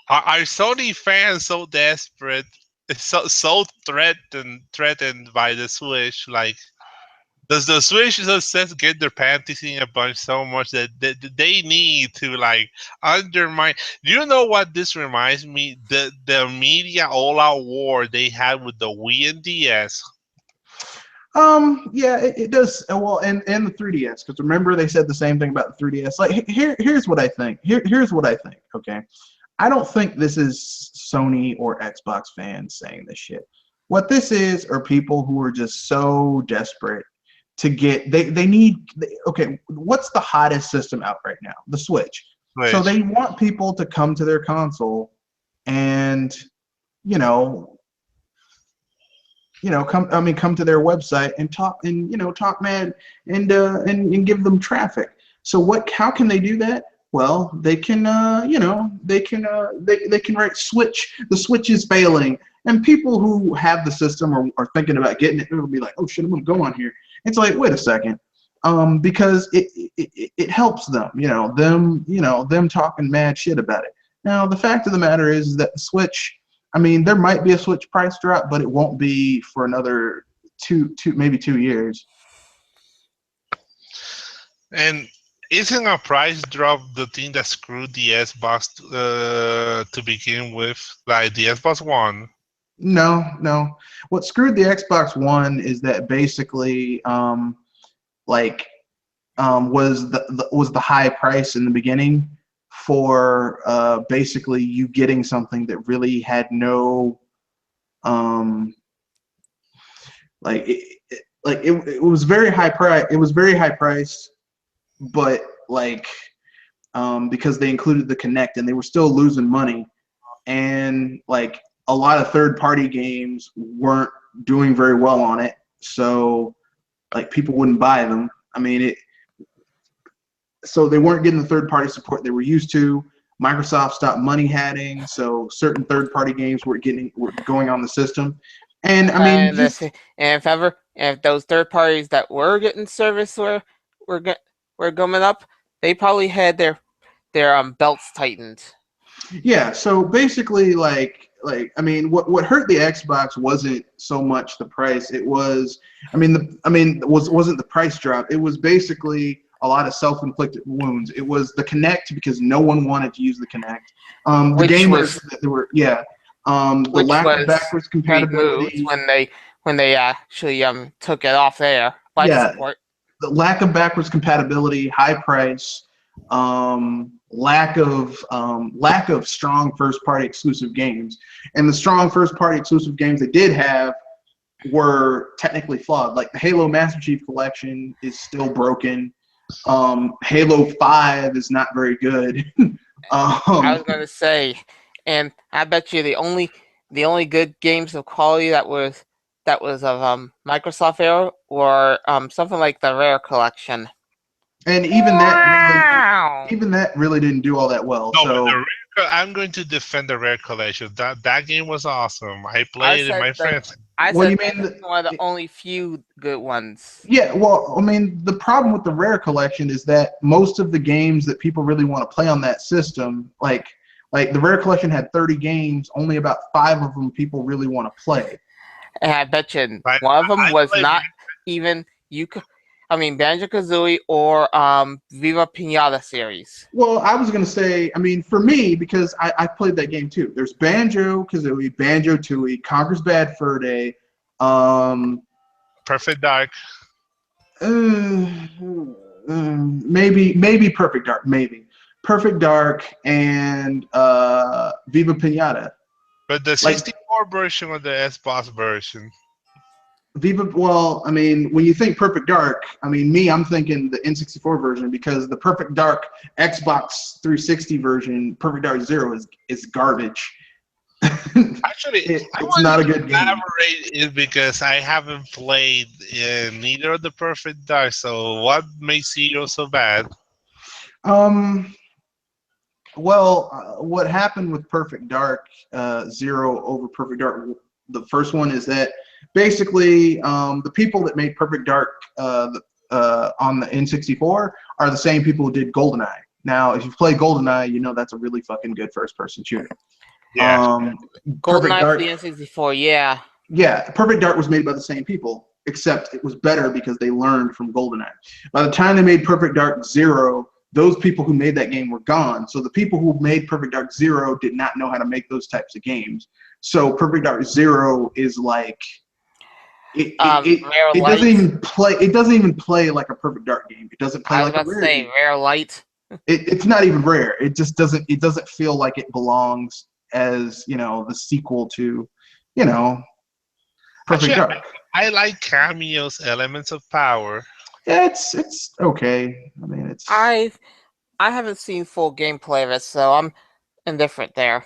Are Sony fans so desperate it's so threatened by the Switch. Like, does the Switch just get their panties in a bunch so much that they need to like undermine? Do you know what this reminds me? The media all-out war they had with the Wii and DS. Yeah, it does. Well, and the 3DS, because remember they said the same thing about the 3DS. Like, here's what I think. Here's what I think. Okay, I don't think this is Sony or Xbox fans saying this shit. What this is are people who are just so desperate to get. They need. Okay, what's the hottest system out right now? The Switch. So Which they want people to come to their console and you know come to their website and talk and talk mad and give them traffic. So how can they do that? Well, they can they can write switch. The Switch is failing, and people who have the system or are thinking about getting it, will be like, oh shit, I'm gonna go on here. It's like, wait a second, because it helps them, them talking mad shit about it. Now the fact of the matter is that the Switch, I mean, there might be a Switch price drop, but it won't be for another maybe 2 years. and isn't a price drop the thing that screwed the Xbox to begin with? Like the Xbox One. No, no. What screwed the Xbox One is that basically, like, was the high price in the beginning for basically you getting something that really had no like it was very high price. It was very high priced, but like because they included the Kinect and they were still losing money, and like a lot of third party games weren't doing very well on it, so like people wouldn't buy them. I mean, so they weren't getting the third party support they were used to. Microsoft stopped money hatting, so certain third party games were going on the system. And I mean, And if those third parties that were getting service were were coming up, they probably had their belts tightened. yeah. So basically, I mean, what hurt the Xbox wasn't so much the price. It was, wasn't the price drop. It was basically a lot of self-inflicted wounds. It was the Kinect because no one wanted to use the Kinect. The gamers that there were, yeah. The lack of backwards compatibility when they actually took it off their life support. The lack of backwards compatibility, high price, lack of strong first party exclusive games, and the strong first party exclusive games they did have were technically flawed. Like the Halo Master Chief Collection is still broken. Halo 5 is not very good. I was gonna say, and I bet you the only good games of quality that was of Microsoft era or something like the Rare Collection. And even that really didn't do all that well. No, so I'm going to defend the Rare Collection. That game was awesome. I played it with my friends. What do you mean? One of the only few good ones. Yeah, well, I mean, the problem with the Rare Collection is that most of the games that people really want to play on that system, like the Rare Collection had 30 games, only about 5 of them people really want to play. And I bet you one of them was not even Banjo-Kazooie or Viva Pinata series. Well, I was going to say, I mean, for me, because I played that game too. There's Banjo-Kazooie, Banjo-Tooie, Conker's Bad Fur Day, Perfect Dark. Maybe Perfect Dark, maybe. Perfect Dark and Viva Pinata. But the 64 version or the Xbox version? Well, I mean, when you think Perfect Dark, I mean, I'm thinking the N64 version because the Perfect Dark Xbox 360 version, Perfect Dark Zero, is garbage. Actually, it's not a good game. Elaborate is because I haven't played neither of the Perfect Dark. So, what makes Zero so bad? Well, what happened with Perfect Dark Zero over Perfect Dark? The first one is that basically the people that made Perfect Dark on the N64 are the same people who did GoldenEye. Now, if you play GoldenEye, you know that's a really fucking good first-person shooter. Yeah. Perfect GoldenEye for the Dark, N64. Yeah. yeah, Perfect Dark was made by the same people, except it was better because they learned from GoldenEye. By the time they made Perfect Dark Zero, those people who made that game were gone. So the people who made Perfect Dark Zero did not know how to make those types of games. So Perfect Dark Zero is like Rare it doesn't Light. even play. It doesn't even play like a Perfect Dark game. It doesn't play I was like a about to rare say game. Rare Light. It's not even rare. It just doesn't. It doesn't feel like it belongs as the sequel to you know Perfect Actually, Dark. I like cameos, elements of power. Yeah, it's okay. I mean, it's. I've I haven't seen full gameplay of it, so I'm indifferent there.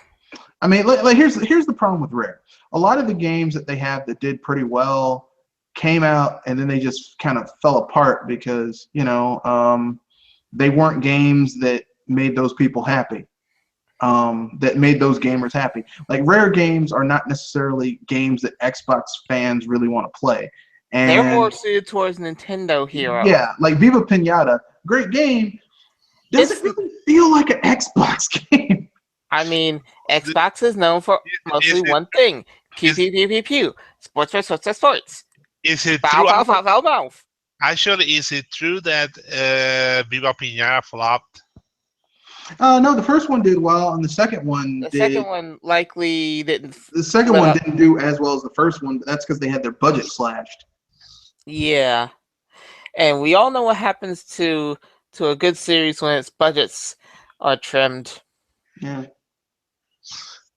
I mean, like here's the problem with Rare. A lot of the games that they have that did pretty well came out and then they just kind of fell apart because they weren't games that made those people happy. That made those gamers happy. Like Rare games are not necessarily games that Xbox fans really want to play. They're more And suited towards Nintendo Hero. yeah, like Viva Pinata, great game, doesn't It's really feel like an Xbox game. I mean, Xbox is known for Is mostly it one thing. Pew is pew pew pew pew. Sports for sports for sports. is it Bow true? bow bow bow bow. Actually, is it true that Viva Piñata flopped? No, the first one did well, and the second one The second did. one likely didn't The second live one up. didn't do as well as the first one, but that's because they had their budget slashed. Yeah, and we all know what happens to a good series when its budgets are trimmed. Yeah.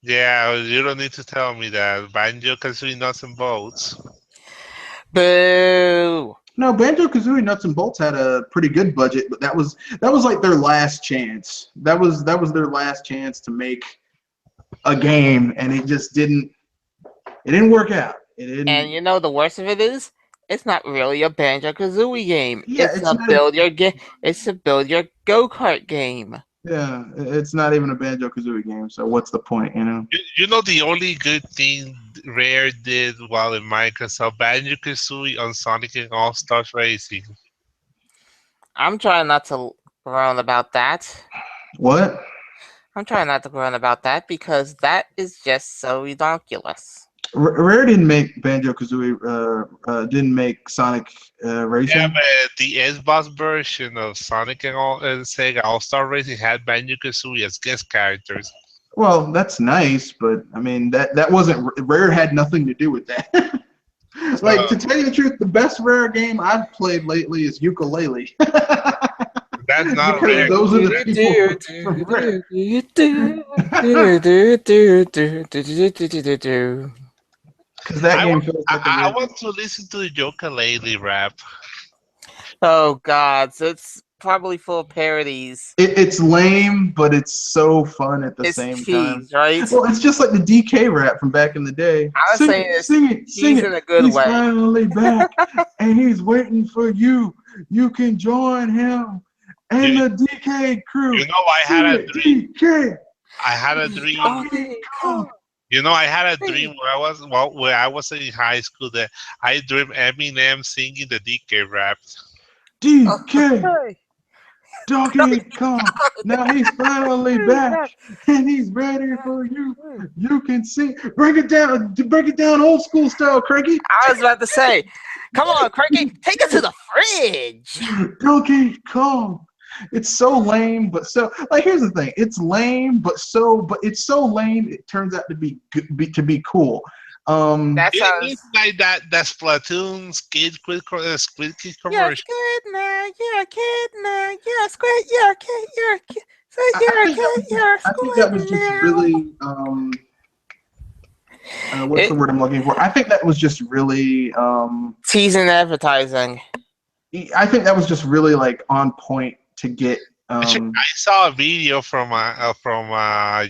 Yeah, you don't need to tell me that. Banjo Kazooie nuts and bolts. Boo! No, Banjo Kazooie Nuts and Bolts had a pretty good budget, but that was like their last chance. That was their last chance to make a game, and it just didn't. It didn't work out. It And didn't. you know the worst of it is, it's not really a Banjo Kazooie game. Yeah, it's not. It's a build your go kart game. Yeah, it's not even a Banjo Kazooie game. So what's the point? You know the only good thing Rare did while in Microsoft, Banjo Kazooie on Sonic and All Stars Racing. I'm trying not to groan about that. What? I'm trying not to groan about that because that is just so ridiculous. Rare didn't make Banjo Kazooie. Didn't make Sonic Yeah, Racing. but the Xbox version of Sonic and Sega All Star Racing had Banjo Kazooie as guest characters. Well, that's nice, but I mean that wasn't Rare had nothing to do with that. Like So to tell you the truth, the best Rare game I've played lately is Ukulele. that's not Because Rare. those are the people from Rare. Because that I game want, feels like a Rare I game. want to listen to the ukulele rap. Oh God, so it's probably full of parodies. It's lame, but it's so fun at the It's same time. cheese, right? Well, it's just like the DK rap from back in the day. I was Sing saying it, it's sing it, sing cheese it. in a good He's way. finally back, and he's waiting for you. You can join him and You, the DK crew. you know, I had Sing a it, dream. DK. I had a dream. Donkey Kong. You know, I had a dream where I was in high school that I dreamed Eminem singing the DK rap. DK. Hey. Donkey Kong. Now he's finally back, and he's ready for you. You can sing. Break it down, old school style, Cranky. I was about to say, come on, Cranky, take it to the fridge. Donkey Kong. It's so lame, but so like here's the thing. It's lame, but it's so lame. It turns out to be cool. That It's sounds. like that Splatoon Squid Kid You're commercial. good now. You're a kid now. You're a squid. You're a kid. You're a kid. So I you're a think that kid. was You're a I think that was squid just now. really what's the It word I'm looking for? I think that was just really teasing advertising. I think that was just really like on point to get Actually, I saw a video from a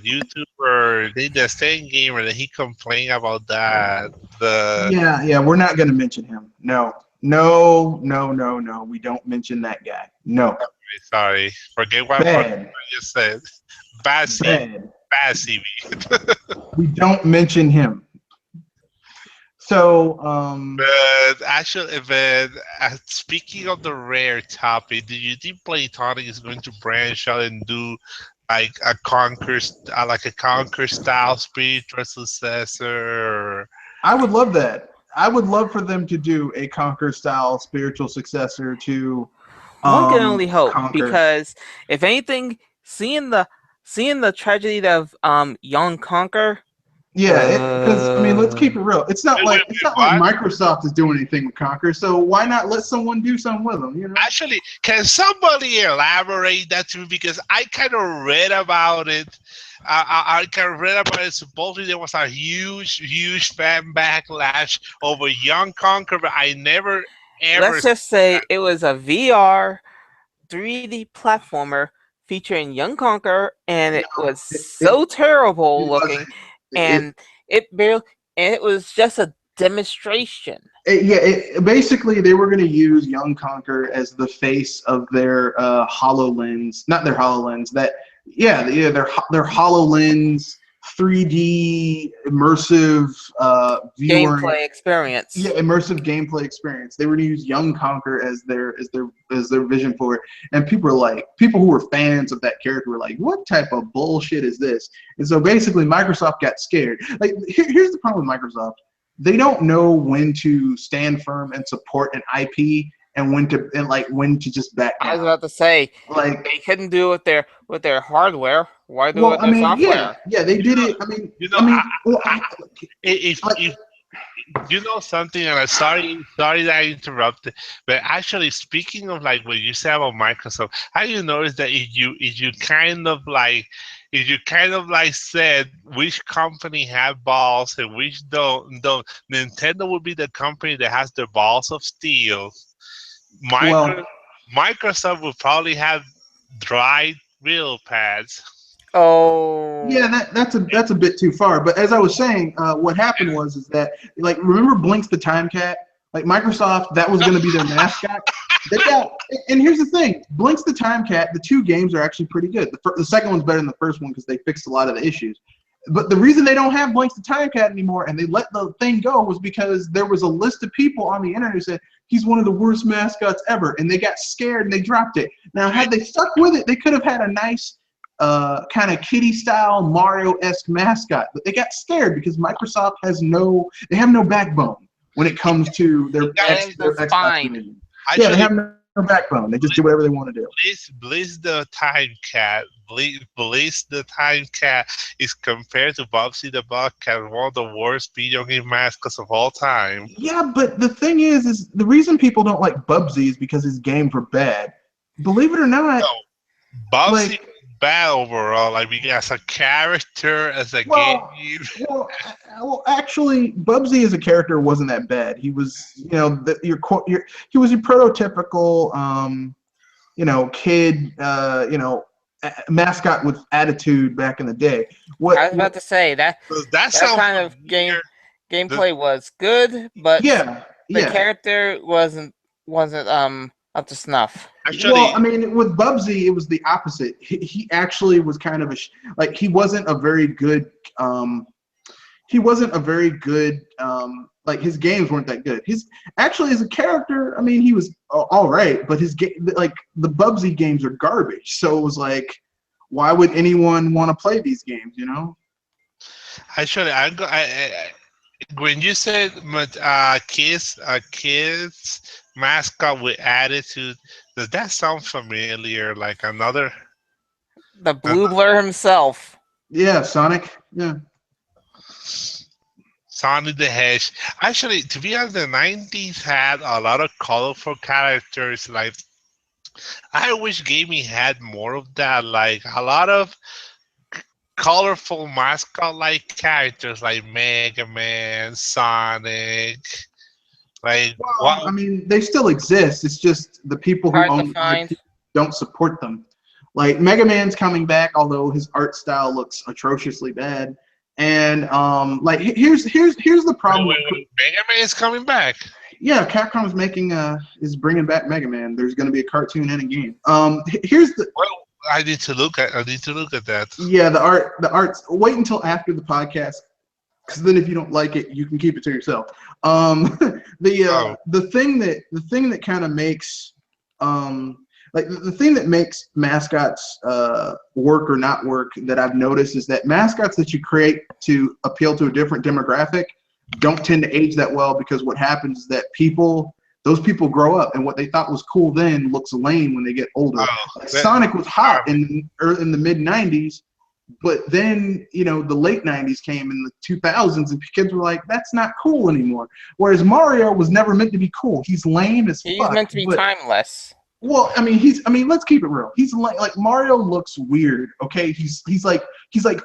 YouTuber, the same gamer, that he complained about that. The yeah, we're not going to mention him. No. We don't mention that guy. No. sorry, forget what I Bad. just said. Bad CV, Bad. bad CV. We don't mention him. So, But actually, speaking of the rare topic, do you think Playtonic is going to branch out and do like a conquer style spiritual successor. I would love that. I would love for them to do a Conquer style spiritual successor to One can only hope Conquer. because if anything, seeing the tragedy of Young Conquer, Yeah, because I mean, let's keep it real. It's not like What? Microsoft is doing anything with Conquer, so why not let someone do something with them? You know? Actually, can somebody elaborate that to me? Because I kind of read about it. I kind of read about it. Supposedly there was a huge fan backlash over Young Conquer, but I never ever. let's just say it was a VR 3D platformer featuring Young Conquer, and it No, was it, it, so terrible it wasn't. looking, It, and it barely, and it was just a demonstration. basically they were going to use Young Conquer as the face of their Hololens, not their Hololens. Their Hololens 3D immersive viewing. Gameplay experience. Yeah, immersive gameplay experience. They were going to use Young Conquer as their vision for it, and people who were fans of that character were like, "What type of bullshit is this?" And so basically, Microsoft got scared. Like, here's the problem with Microsoft: they don't know when to stand firm and support an IP, and when to just back I was down. about to say Like, they couldn't do it with their hardware. Why do it well, with I their mean, yeah, software? yeah, they You did know, it. you know, I mean, well, like, if you know something, and I'm sorry that I interrupted, but actually speaking of like what you said about Microsoft, have you noticed that if you kind of like said which company had balls and which don't, Nintendo would be the company that has the balls of steel. well, Micro, Microsoft would probably have dry wheel pads. yeah, Oh, that's a bit too far. But as I was saying, what happened was is that, like, remember Blinks the Time Cat? Like, Microsoft, that was going to be their mascot. They got, and here's the thing: Blinks the Time Cat. The two games are actually pretty good. The second one's better than the first one because they fixed a lot of the issues. But the reason they don't have Blinks the Time Cat anymore and they let the thing go was because there was a list of people on the internet who said he's one of the worst mascots ever, and they got scared and they dropped it. Now, had they stuck with it, they could have had a nice kind of kitty style Mario-esque mascot, but they got scared because Microsoft they have no backbone when it comes to that is the their Xbox spine. division. Yeah, they Actually, have no backbone. They just do whatever they want to do. Bliss the Time Cat. Bliss the Time Cat is compared to Bubsy the Bobcat, one of the worst video game mascots of all time. Yeah, but the thing is the reason people don't like Bubsy is because his games were bad. Believe it or not, No, Bubsy like, bad overall. Like as a character, as a game. well, actually, Bubsy as a character wasn't that bad. He was, he was your prototypical, kid, mascot with attitude back in the day. I was about to say that That that sounds kind of familiar. The, gameplay was good, but Yeah, the yeah. character wasn't up to snuff. Well, I actually, mean, with Bubsy, it was the opposite. He actually was kind of like, he wasn't a very good. He wasn't a very good. Like, his games weren't that good. His actually, as a character, I mean, he was all right, but his game, like, the Bubsy games are garbage. So it was like, why would anyone want to play these games? You know? actually, when you said kids mascot with attitude, does that sound familiar? Like another. The Blue Blur himself. Yeah, Sonic. Yeah. Sonic the Hedge. Actually, to be honest, the 90s had a lot of colorful characters. Like, I wish gaming had more of that. Like, a lot of colorful mascot like characters like Mega Man, Sonic. Like, Well, I what? mean, they still exist. It's just the people who Hard to own the find. IP don't support them. Like, Mega Man's coming back, although his art style looks atrociously bad. And like, here's the Wait, problem wait, with, wait. Mega Man is coming back. yeah, Capcom's is bringing back Mega Man. There's going to be a cartoon and a game. Here's the Well, I need to look at that. yeah, the arts. Wait until after the podcast, because then if you don't like it, you can keep it to yourself. Um, Oh, the thing that kind of makes, um, like the thing that makes mascots work or not work that I've noticed is that mascots that you create to appeal to a different demographic don't tend to age that well, because what happens is that those people grow up, and what they thought was cool then looks lame when they get older. Oh, Like that, Sonic was hot in the mid '90s, but then the late '90s came in the 2000s, and kids were like, "That's not cool anymore." Whereas Mario was never meant to be cool. He's lame as He's fuck. meant to be But timeless. well, I mean, let's keep it real. He's like Mario looks weird. Okay, he's like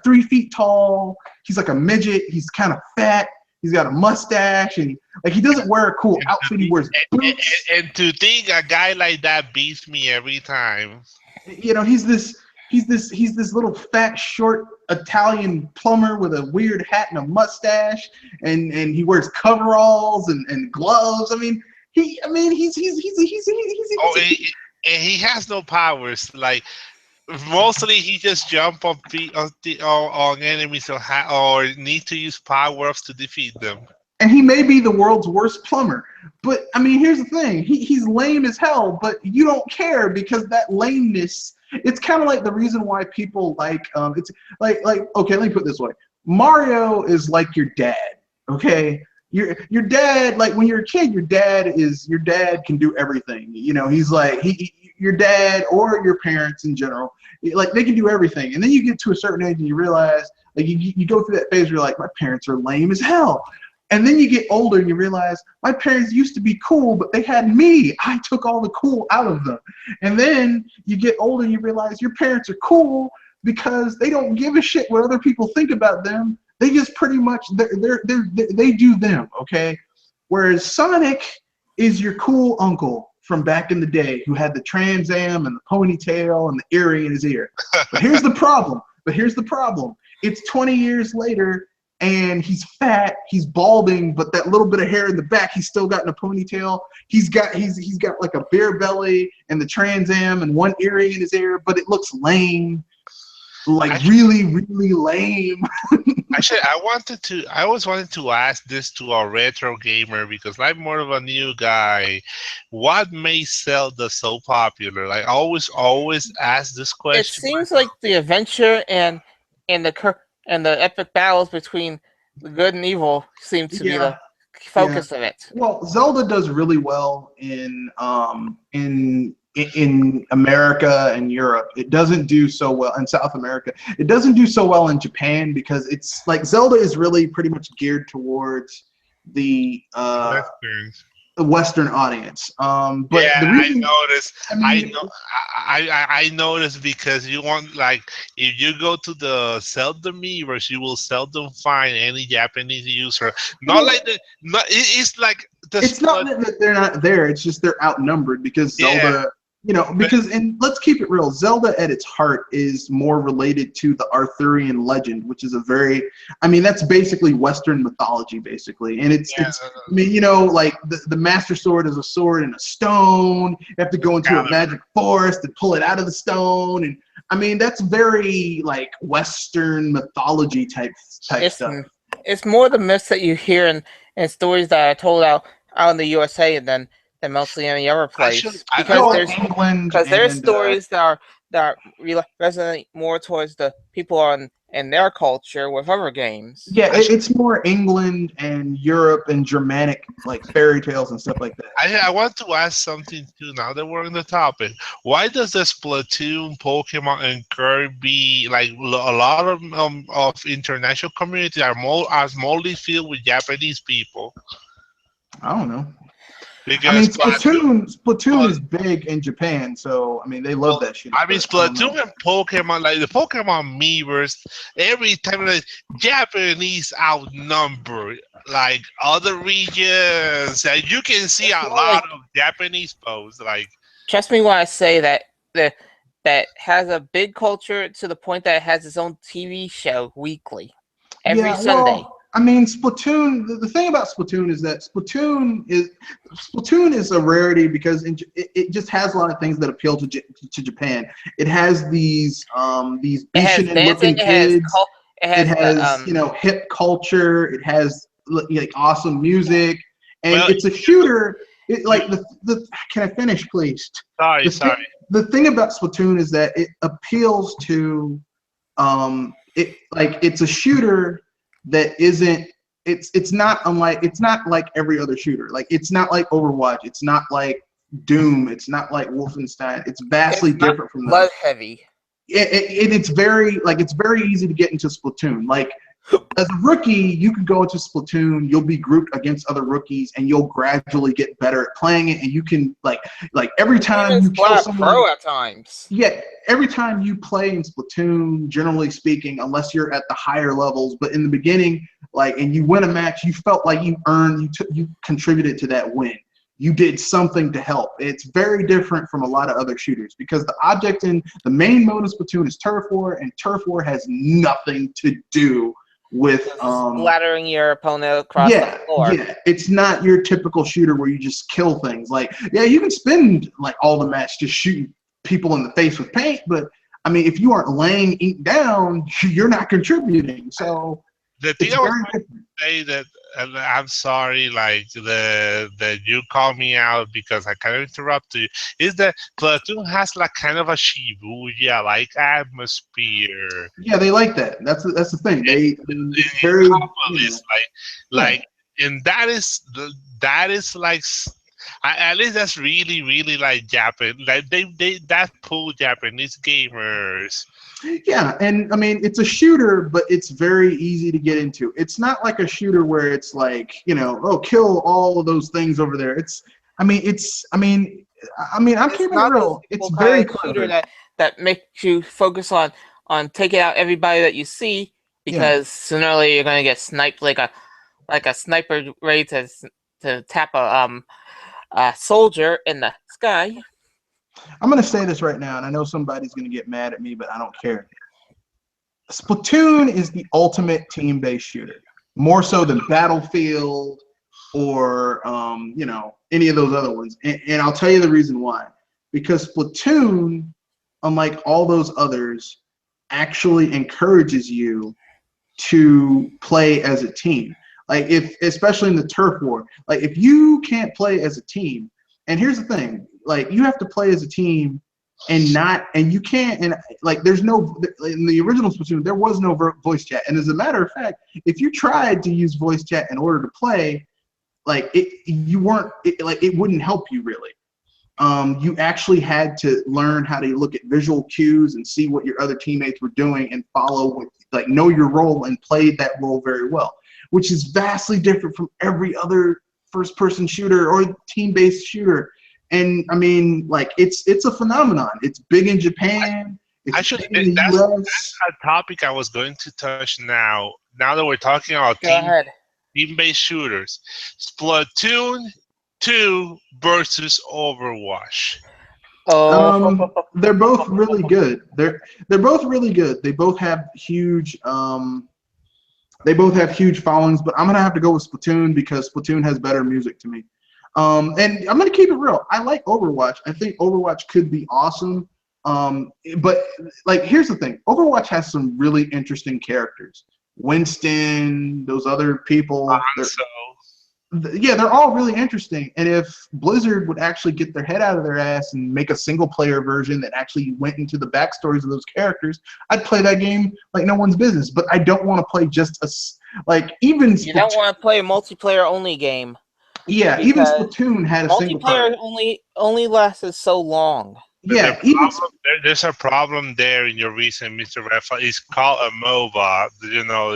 3 feet tall. He's like a midget. He's kind of fat. He's got a mustache, and like he doesn't wear a cool outfit. He wears boots. and to think a guy like that beats me every time. He's this little fat, short Italian plumber with a weird hat and a mustache, and he wears coveralls and gloves. He's Oh, and he has no powers. Like mostly, he just jump on on enemies or need to use power ups to defeat them. and he may be the world's worst plumber. But I mean, here's the thing: he's lame as hell, but you don't care, because that lameness. It's kind of like the reason why people it's like okay, let me put it this way: Mario is like your dad. Okay, your dad, like when you're a kid, your dad can do everything. He's like your dad or your parents in general, like they can do everything. And then you get to a certain age and you realize, like you go through that phase where you're like, my parents are lame as hell. And then you get older and you realize, my parents used to be cool, but they had me. I took all the cool out of them. And then you get older and you realize your parents are cool because they don't give a shit what other people think about them. They just pretty much they do them, okay? Whereas Sonic is your cool uncle from back in the day who had the Trans Am and the ponytail and the earring in his ear. But here's the problem. It's 20 years later, and he's fat, he's balding, but that little bit of hair in the back, he's still got in a ponytail. He's got like a beer belly and the Trans Am and one earring in his ear, but it looks lame, like really, really lame. Actually, I always wanted to ask this to a retro gamer, because I'm more of a new guy. What made Zelda so popular? Like, I always ask this question. It seems like the adventure and the epic battles between the good and evil seem to be the focus of it. Well, Zelda does really well in America and Europe. It doesn't do so well in South America. It doesn't do so well in Japan, because it's like Zelda is really pretty much geared towards the Western audience. But yeah, the reason, I noticed, because you want, like, if you go to the Zelda Miiverse, you will seldom find any Japanese user. It's like it's not that they're not there. It's just they're outnumbered, because Zelda. And let's keep it real, Zelda at its heart is more related to the Arthurian legend, which is that's basically Western mythology, basically. And like the Master Sword is a sword in a stone. You have to go into a magic forest and pull it out of the stone. And that's very like Western mythology type stuff. It's more the myths that you hear in stories that are told out in the USA than mostly any other place, because there's stories that resonate more towards the people in their culture with other games. Yeah, it's more England and Europe and Germanic, like fairy tales and stuff like that. I want to ask something too. Now that we're on the topic, why does the Splatoon, Pokemon, and Kirby, like a lot of international community, are mostly filled with Japanese people? I don't know. Because Splatoon is big in Japan, so they love that shit. Splatoon and Pokemon, like the Pokemon Miiverse, every time the Japanese outnumber like other regions, and you can see a lot of Japanese posts. Like, trust me when I say that has a big culture to the point that it has its own TV show weekly, every Sunday. Splatoon. The thing about Splatoon is that Splatoon is a rarity, because it just has a lot of things that appeal to Japan. It has these looking kids. It has hip culture. It has like awesome music, and it's a shooter. Can I finish, please? Sorry. the thing about Splatoon is that it appeals to it's a shooter that isn't it's not like every other shooter. Like it's not like Overwatch, it's not like Doom, it's not like Wolfenstein. It's vastly It's not different from those. blood heavy. It's very easy to get into Splatoon. Like as a rookie, you can go into Splatoon, you'll be grouped against other rookies, and you'll gradually get better at playing it. And you can like every time Even you kill Splat someone, Pro at times. yeah, every time you play in Splatoon, generally speaking, unless you're at the higher levels, but in the beginning, and you win a match, you felt like you contributed to that win. You did something to help. It's very different from a lot of other shooters because the object in the main mode of Splatoon is turf war, and turf war has nothing to do with splattering your opponent across the yeah, floor. yeah. It's not your typical shooter where you just kill things. Like, yeah, you can spend all the match just shooting people in the face with paint, but I mean, if you aren't laying ink down, you're not contributing. So The thing it's I was very going different. to say that, and I'm sorry, that you call me out because I kind of interrupted you, is that Platoon has like kind of a Shibuya like atmosphere. Yeah, they like that. That's the thing. It's In very Kabbalists, yeah. and that is like at least that's really really like Japan, like they that pull Japanese gamers. Yeah, and I mean it's a shooter, but it's very easy to get into. It's not like a shooter where it's like, oh, kill all of those things over there. I'm It's keeping it not the real. It's simple very kind of shooter clever. that makes you focus on taking out everybody that you see, Yeah. because sooner or later you're gonna get sniped like a sniper ready to tap a soldier in the sky. I'm gonna say this right now, and I know somebody's gonna get mad at me, but I don't care. Splatoon is the ultimate team-based shooter, more so than Battlefield or any of those other ones. And I'll tell you the reason why. Because Splatoon, unlike all those others, actually encourages you to play as a team. Like especially in the turf war, like if you can't play as a team, and here's the thing, like you have to play as a team and you can't, and there's no, in the original Splatoon there was no voice chat, and as a matter of fact, if you tried to use voice chat in order to play, it wouldn't help you really. You actually had to learn how to look at visual cues and see what your other teammates were doing and know your role and play that role very well, which is vastly different from every other first-person shooter or team-based shooter. And I mean, it's a phenomenon. It's big in Japan. It's Actually, big in the that's US. a topic I was going to touch now. Now that we're talking about Go ahead. team-based shooters, Splatoon 2 versus Overwatch. They're both really good. They're both really good. They both have huge followings, but I'm gonna have to go with Splatoon because Splatoon has better music to me. And I'm gonna keep it real. I like Overwatch. I think Overwatch could be awesome. But here's the thing. Overwatch has some really interesting characters. Winston, those other people. So Yeah, they're all really interesting. And if Blizzard would actually get their head out of their ass and make a single player version that actually went into the backstories of those characters, I'd play that game like no one's business. But I don't want to play just even You don't want to play a multiplayer only game. Yeah, even Splatoon had a single player. Multiplayer only lasted so long. Yeah, there's a problem there in your reason, Mr. Refa. It's called a MOBA.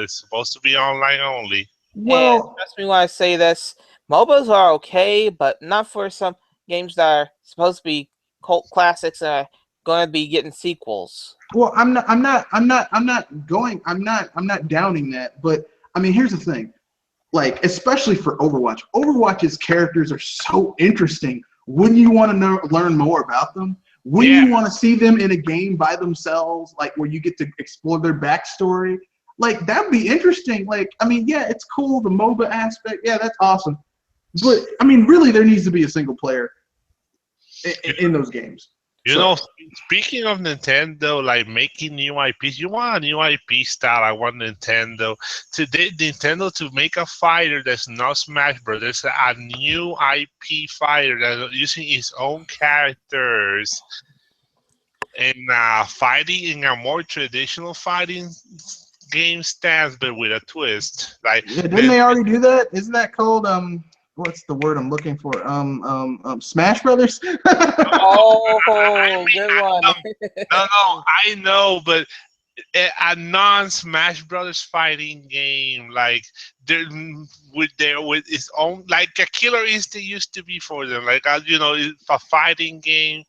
It's supposed to be online only. Well, and trust me when I say this, MOBAs are okay, but not for some games that are supposed to be cult classics and are going to be getting sequels. Well, I'm not downing that, but I mean, here's the thing. Especially for Overwatch. Overwatch's characters are so interesting. Wouldn't you want to learn more about them? Wouldn't you want to see them in a game by themselves, where you get to explore their backstory? That'd be interesting. I mean, yeah, it's cool, the MOBA aspect. Yeah, that's awesome. But I mean, really, there needs to be a single player in those games. Speaking of Nintendo, making new IPs, you want a new IP style? I want Nintendo to make a fighter that's not Smash Bros. There's a new IP fighter that's using its own characters. in fighting in a more traditional fighting game stance, but with a twist. Like Yeah, didn't they already do that? Isn't that called what's the word I'm looking for? Smash Brothers. Oh, good one. I know, but a non-Smash Brothers fighting game, like there with its own, like a Killer Instinct used to be for them, like it's a fighting game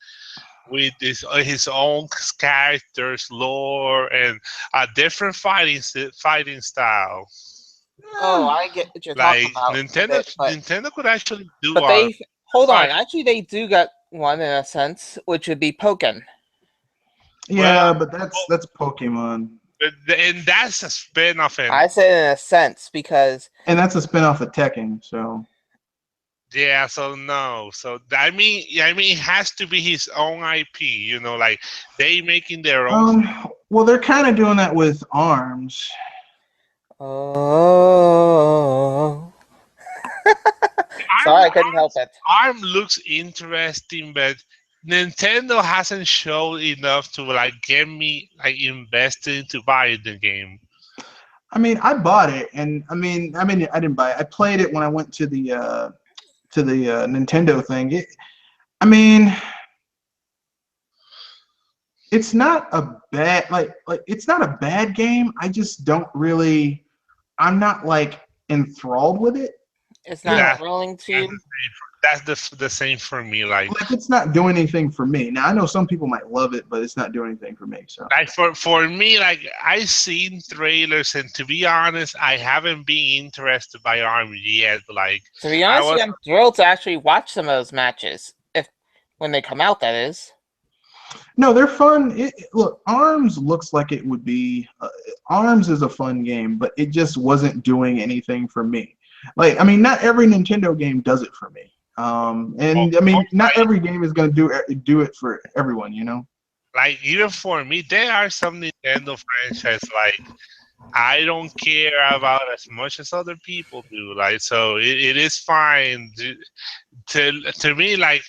with his own characters, lore, and a different fighting style. Oh, I get what you're talking Like about a Nintendo, bit, but Nintendo could actually do but a they hold on. fight. Actually, they do got one in a sense, which would be Pokken. Well, Yeah, but that's Pokemon, and that's a spin-off, and I said in a sense because and that's a spinoff of Tekken. So yeah, so no, so I mean, it has to be his own IP. Like they making their own. well, they're kind of doing that with Arms. oh, Arm, sorry, I couldn't help it. Arm looks interesting, but Nintendo hasn't shown enough to like get me like invested to buy the game. I mean, I bought it, and I mean, I didn't buy it. I played it when I went to the Nintendo thing. I mean, it's not a bad like it's not a bad game. I just don't really. I'm not like enthralled with it. It's You not know, That thrilling to that's you. the same for me. Like like it's not doing anything for me. Now I know some people might love it, but it's not doing anything for me. So like for me, like I seen trailers, and to be honest, I haven't been interested by Arm yet. Like To be I honest, with was. you, I'm thrilled to actually watch some of those matches if when they come out. That is. no, they're fun. Look, Arms looks like it would be. Arms is a fun game, but it just wasn't doing anything for me. Like, I mean, not every Nintendo game does it for me. And I mean, not every game is going to do it for everyone. You know. Like even for me, there are some Nintendo franchise like I don't care about as much as other people do. Like so, it is fine to me. Like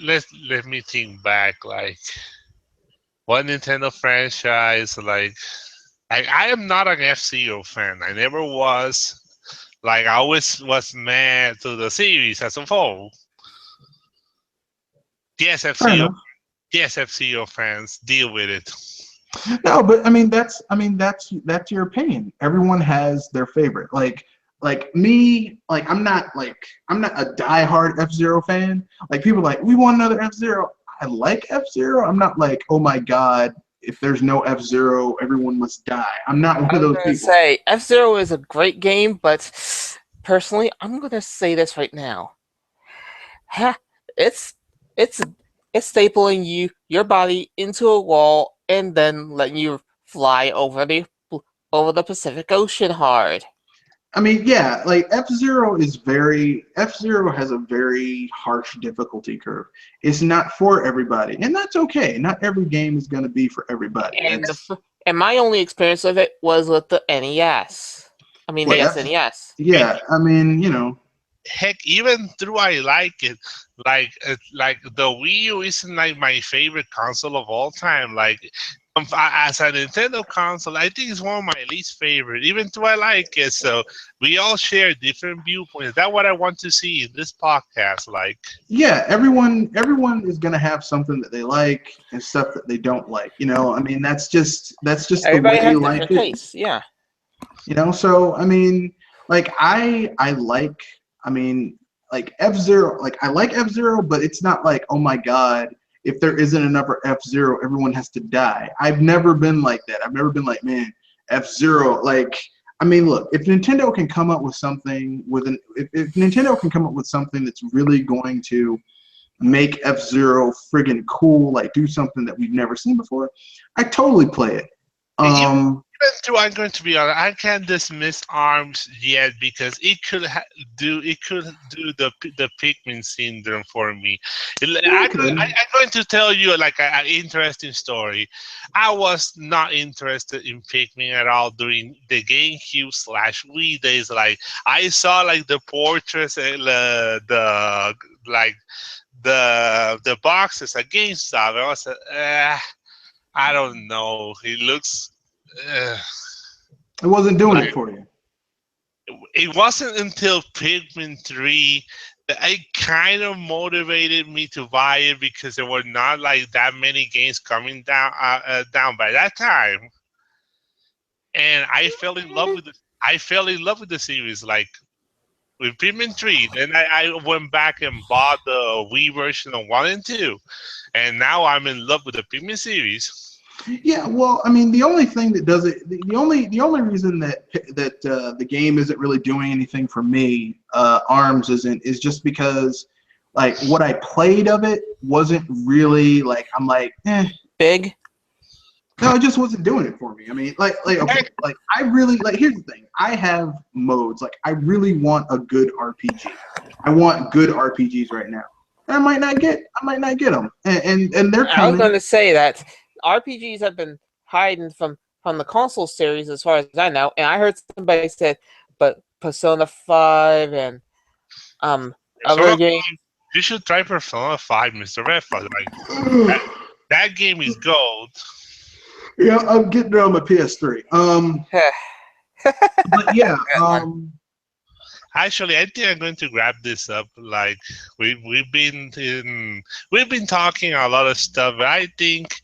let me think back. Like what Nintendo franchise? Like I am not an F-Zero fan. I never was. Like I always was mad to the series as a whole. Yes, Fair F-Zero. enough. Yes, F-Zero fans deal with it. No, but I mean that's your opinion. Everyone has their favorite. Like me, like I'm not a diehard F Zero fan. Like people are like we want another F Zero. I like F Zero. I'm not like oh my god if there's no F Zero everyone must die. I'm not one I of was those gonna people. say F-Zero is a great game, but personally, I'm gonna say this right now. Ha, it's it's it's stapling your body into a wall and then letting you fly over the Pacific Ocean hard. I mean, yeah, like F Zero has a very harsh difficulty curve. It's not for everybody, and that's okay. Not every game is going to be for everybody. And That's and my only experience of it was with the NES. I mean the what Heck, F. SNES. Yeah, I mean, heck, even though I like it, like the Wii U isn't like my favorite console of all time. Like as a Nintendo console, I think it's one of my least favorite. Even though I like it, so we all share different viewpoints. That's what I want to see in this podcast. Like, yeah, everyone is going to have something that they like and stuff that they don't like. I mean, that's just the Everybody way has life different is. tastes, yeah. So I mean, like I like I mean like F Zero, like I like F Zero, but it's not like oh my god, if there isn't another F Zero, everyone has to die. I've never been like that. I've never been like man, F Zero. Like I mean, look, if Nintendo can come up with something if Nintendo can come up with something that's really going to make F Zero friggin' cool, like do something that we've never seen before, I totally play it. even Um, though I'm going to be honest, I can't dismiss Arms yet because it could do the Pikmin syndrome for me. yeah, it could. I'm going to tell you like an interesting story. I was not interested in Pikmin at all during the GameCube/Wii days. Like I saw like the portraits, and the like the boxes at GameStop. And I was like, I don't know. It looks uh, It wasn't doing it like for you. it wasn't until Pikmin 3 that it kind of motivated me to buy it because there were not like that many games coming down by that time, and I fell in love with the series like with Pikmin 3. Then I went back and bought the Wii version of 1 and 2, and now I'm in love with the Pikmin series. Yeah, well, I mean, the only thing that does it, the only reason that the game isn't really doing anything for me, Arms isn't, is just because like what I played of it wasn't really like I'm like, Big. no, it just wasn't doing it for me. I mean, like okay, like I really like. Here's the thing: I have modes. Like I really want a good RPG. I want good RPGs right now. And I might not get them, and they're I was going coming. to say that RPGs have been hiding from the console series, as far as I know. And I heard somebody said, but Persona 5 and um Persona other games. You should try Persona 5, Mr. Redford. Like that, that game is gold. Yeah, I'm getting it on my PS3. But yeah, That one. Actually, I think I'm going to grab this up. Like we've been talking a lot of stuff. But I think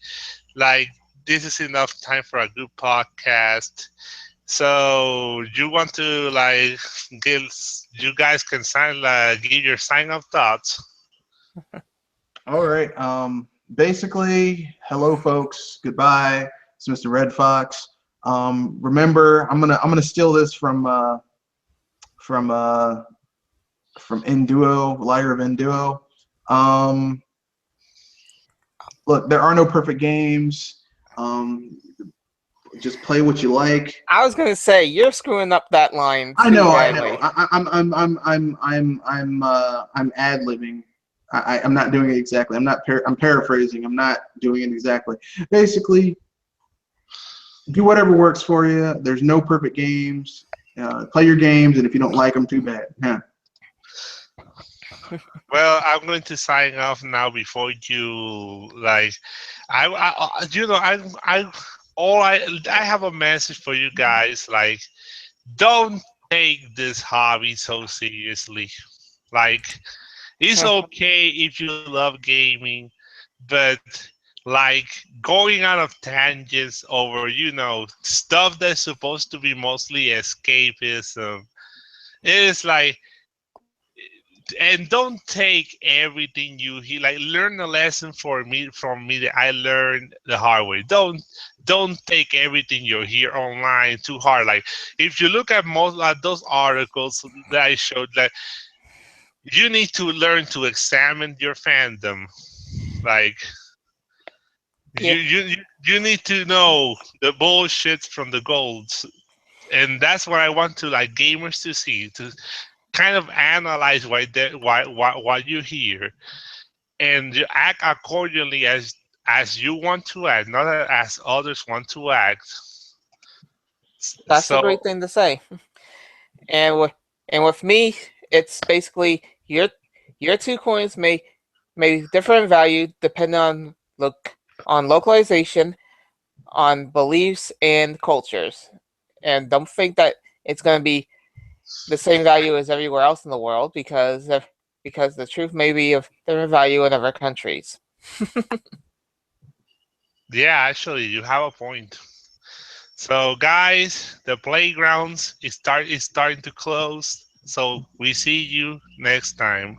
like this is enough time for a good podcast. So you want to like give you guys can give your sign up thoughts. all right. Basically, hello, folks. Goodbye. It's Mr. Red Fox. Remember, I'm gonna steal this from from Enduo, Liar of Enduo. Um, Look, there are no perfect games. Just play what you like. I was going to say you're screwing up that line I too know, I know. badly. I'm ad libbing. I'm not doing it exactly. I'm paraphrasing. I'm not doing it exactly. Basically, do whatever works for you. There's no perfect games. Play your games, and if you don't like them, too bad. Yeah. Well, I'm going to sign off now before you like. You know, I have a message for you guys. Like, don't take this hobby so seriously. Like, it's okay if you love gaming, but like going out of tangents over, stuff that's supposed to be mostly escapism. It is like, and don't take everything you hear. Like, learn a lesson from me that I learned the hard way. Don't take everything you hear online too hard. Like, if you look at most those articles that I showed, like, you need to learn to examine your fandom. Like, Yeah, you need to know the bullshits from the golds, and that's what I want to like gamers to see, to kind of analyze what you hear, and you act accordingly as you want to act, not as others want to act. that's a So great thing to say. And with me, it's basically your two coins may differ in value depending on localization, on beliefs and cultures. And don't think that it's going to be the same value as everywhere else in the world, because the truth may be of different value in other countries. yeah, actually, you have a point. So guys, the playgrounds is starting to close. So we see you next time.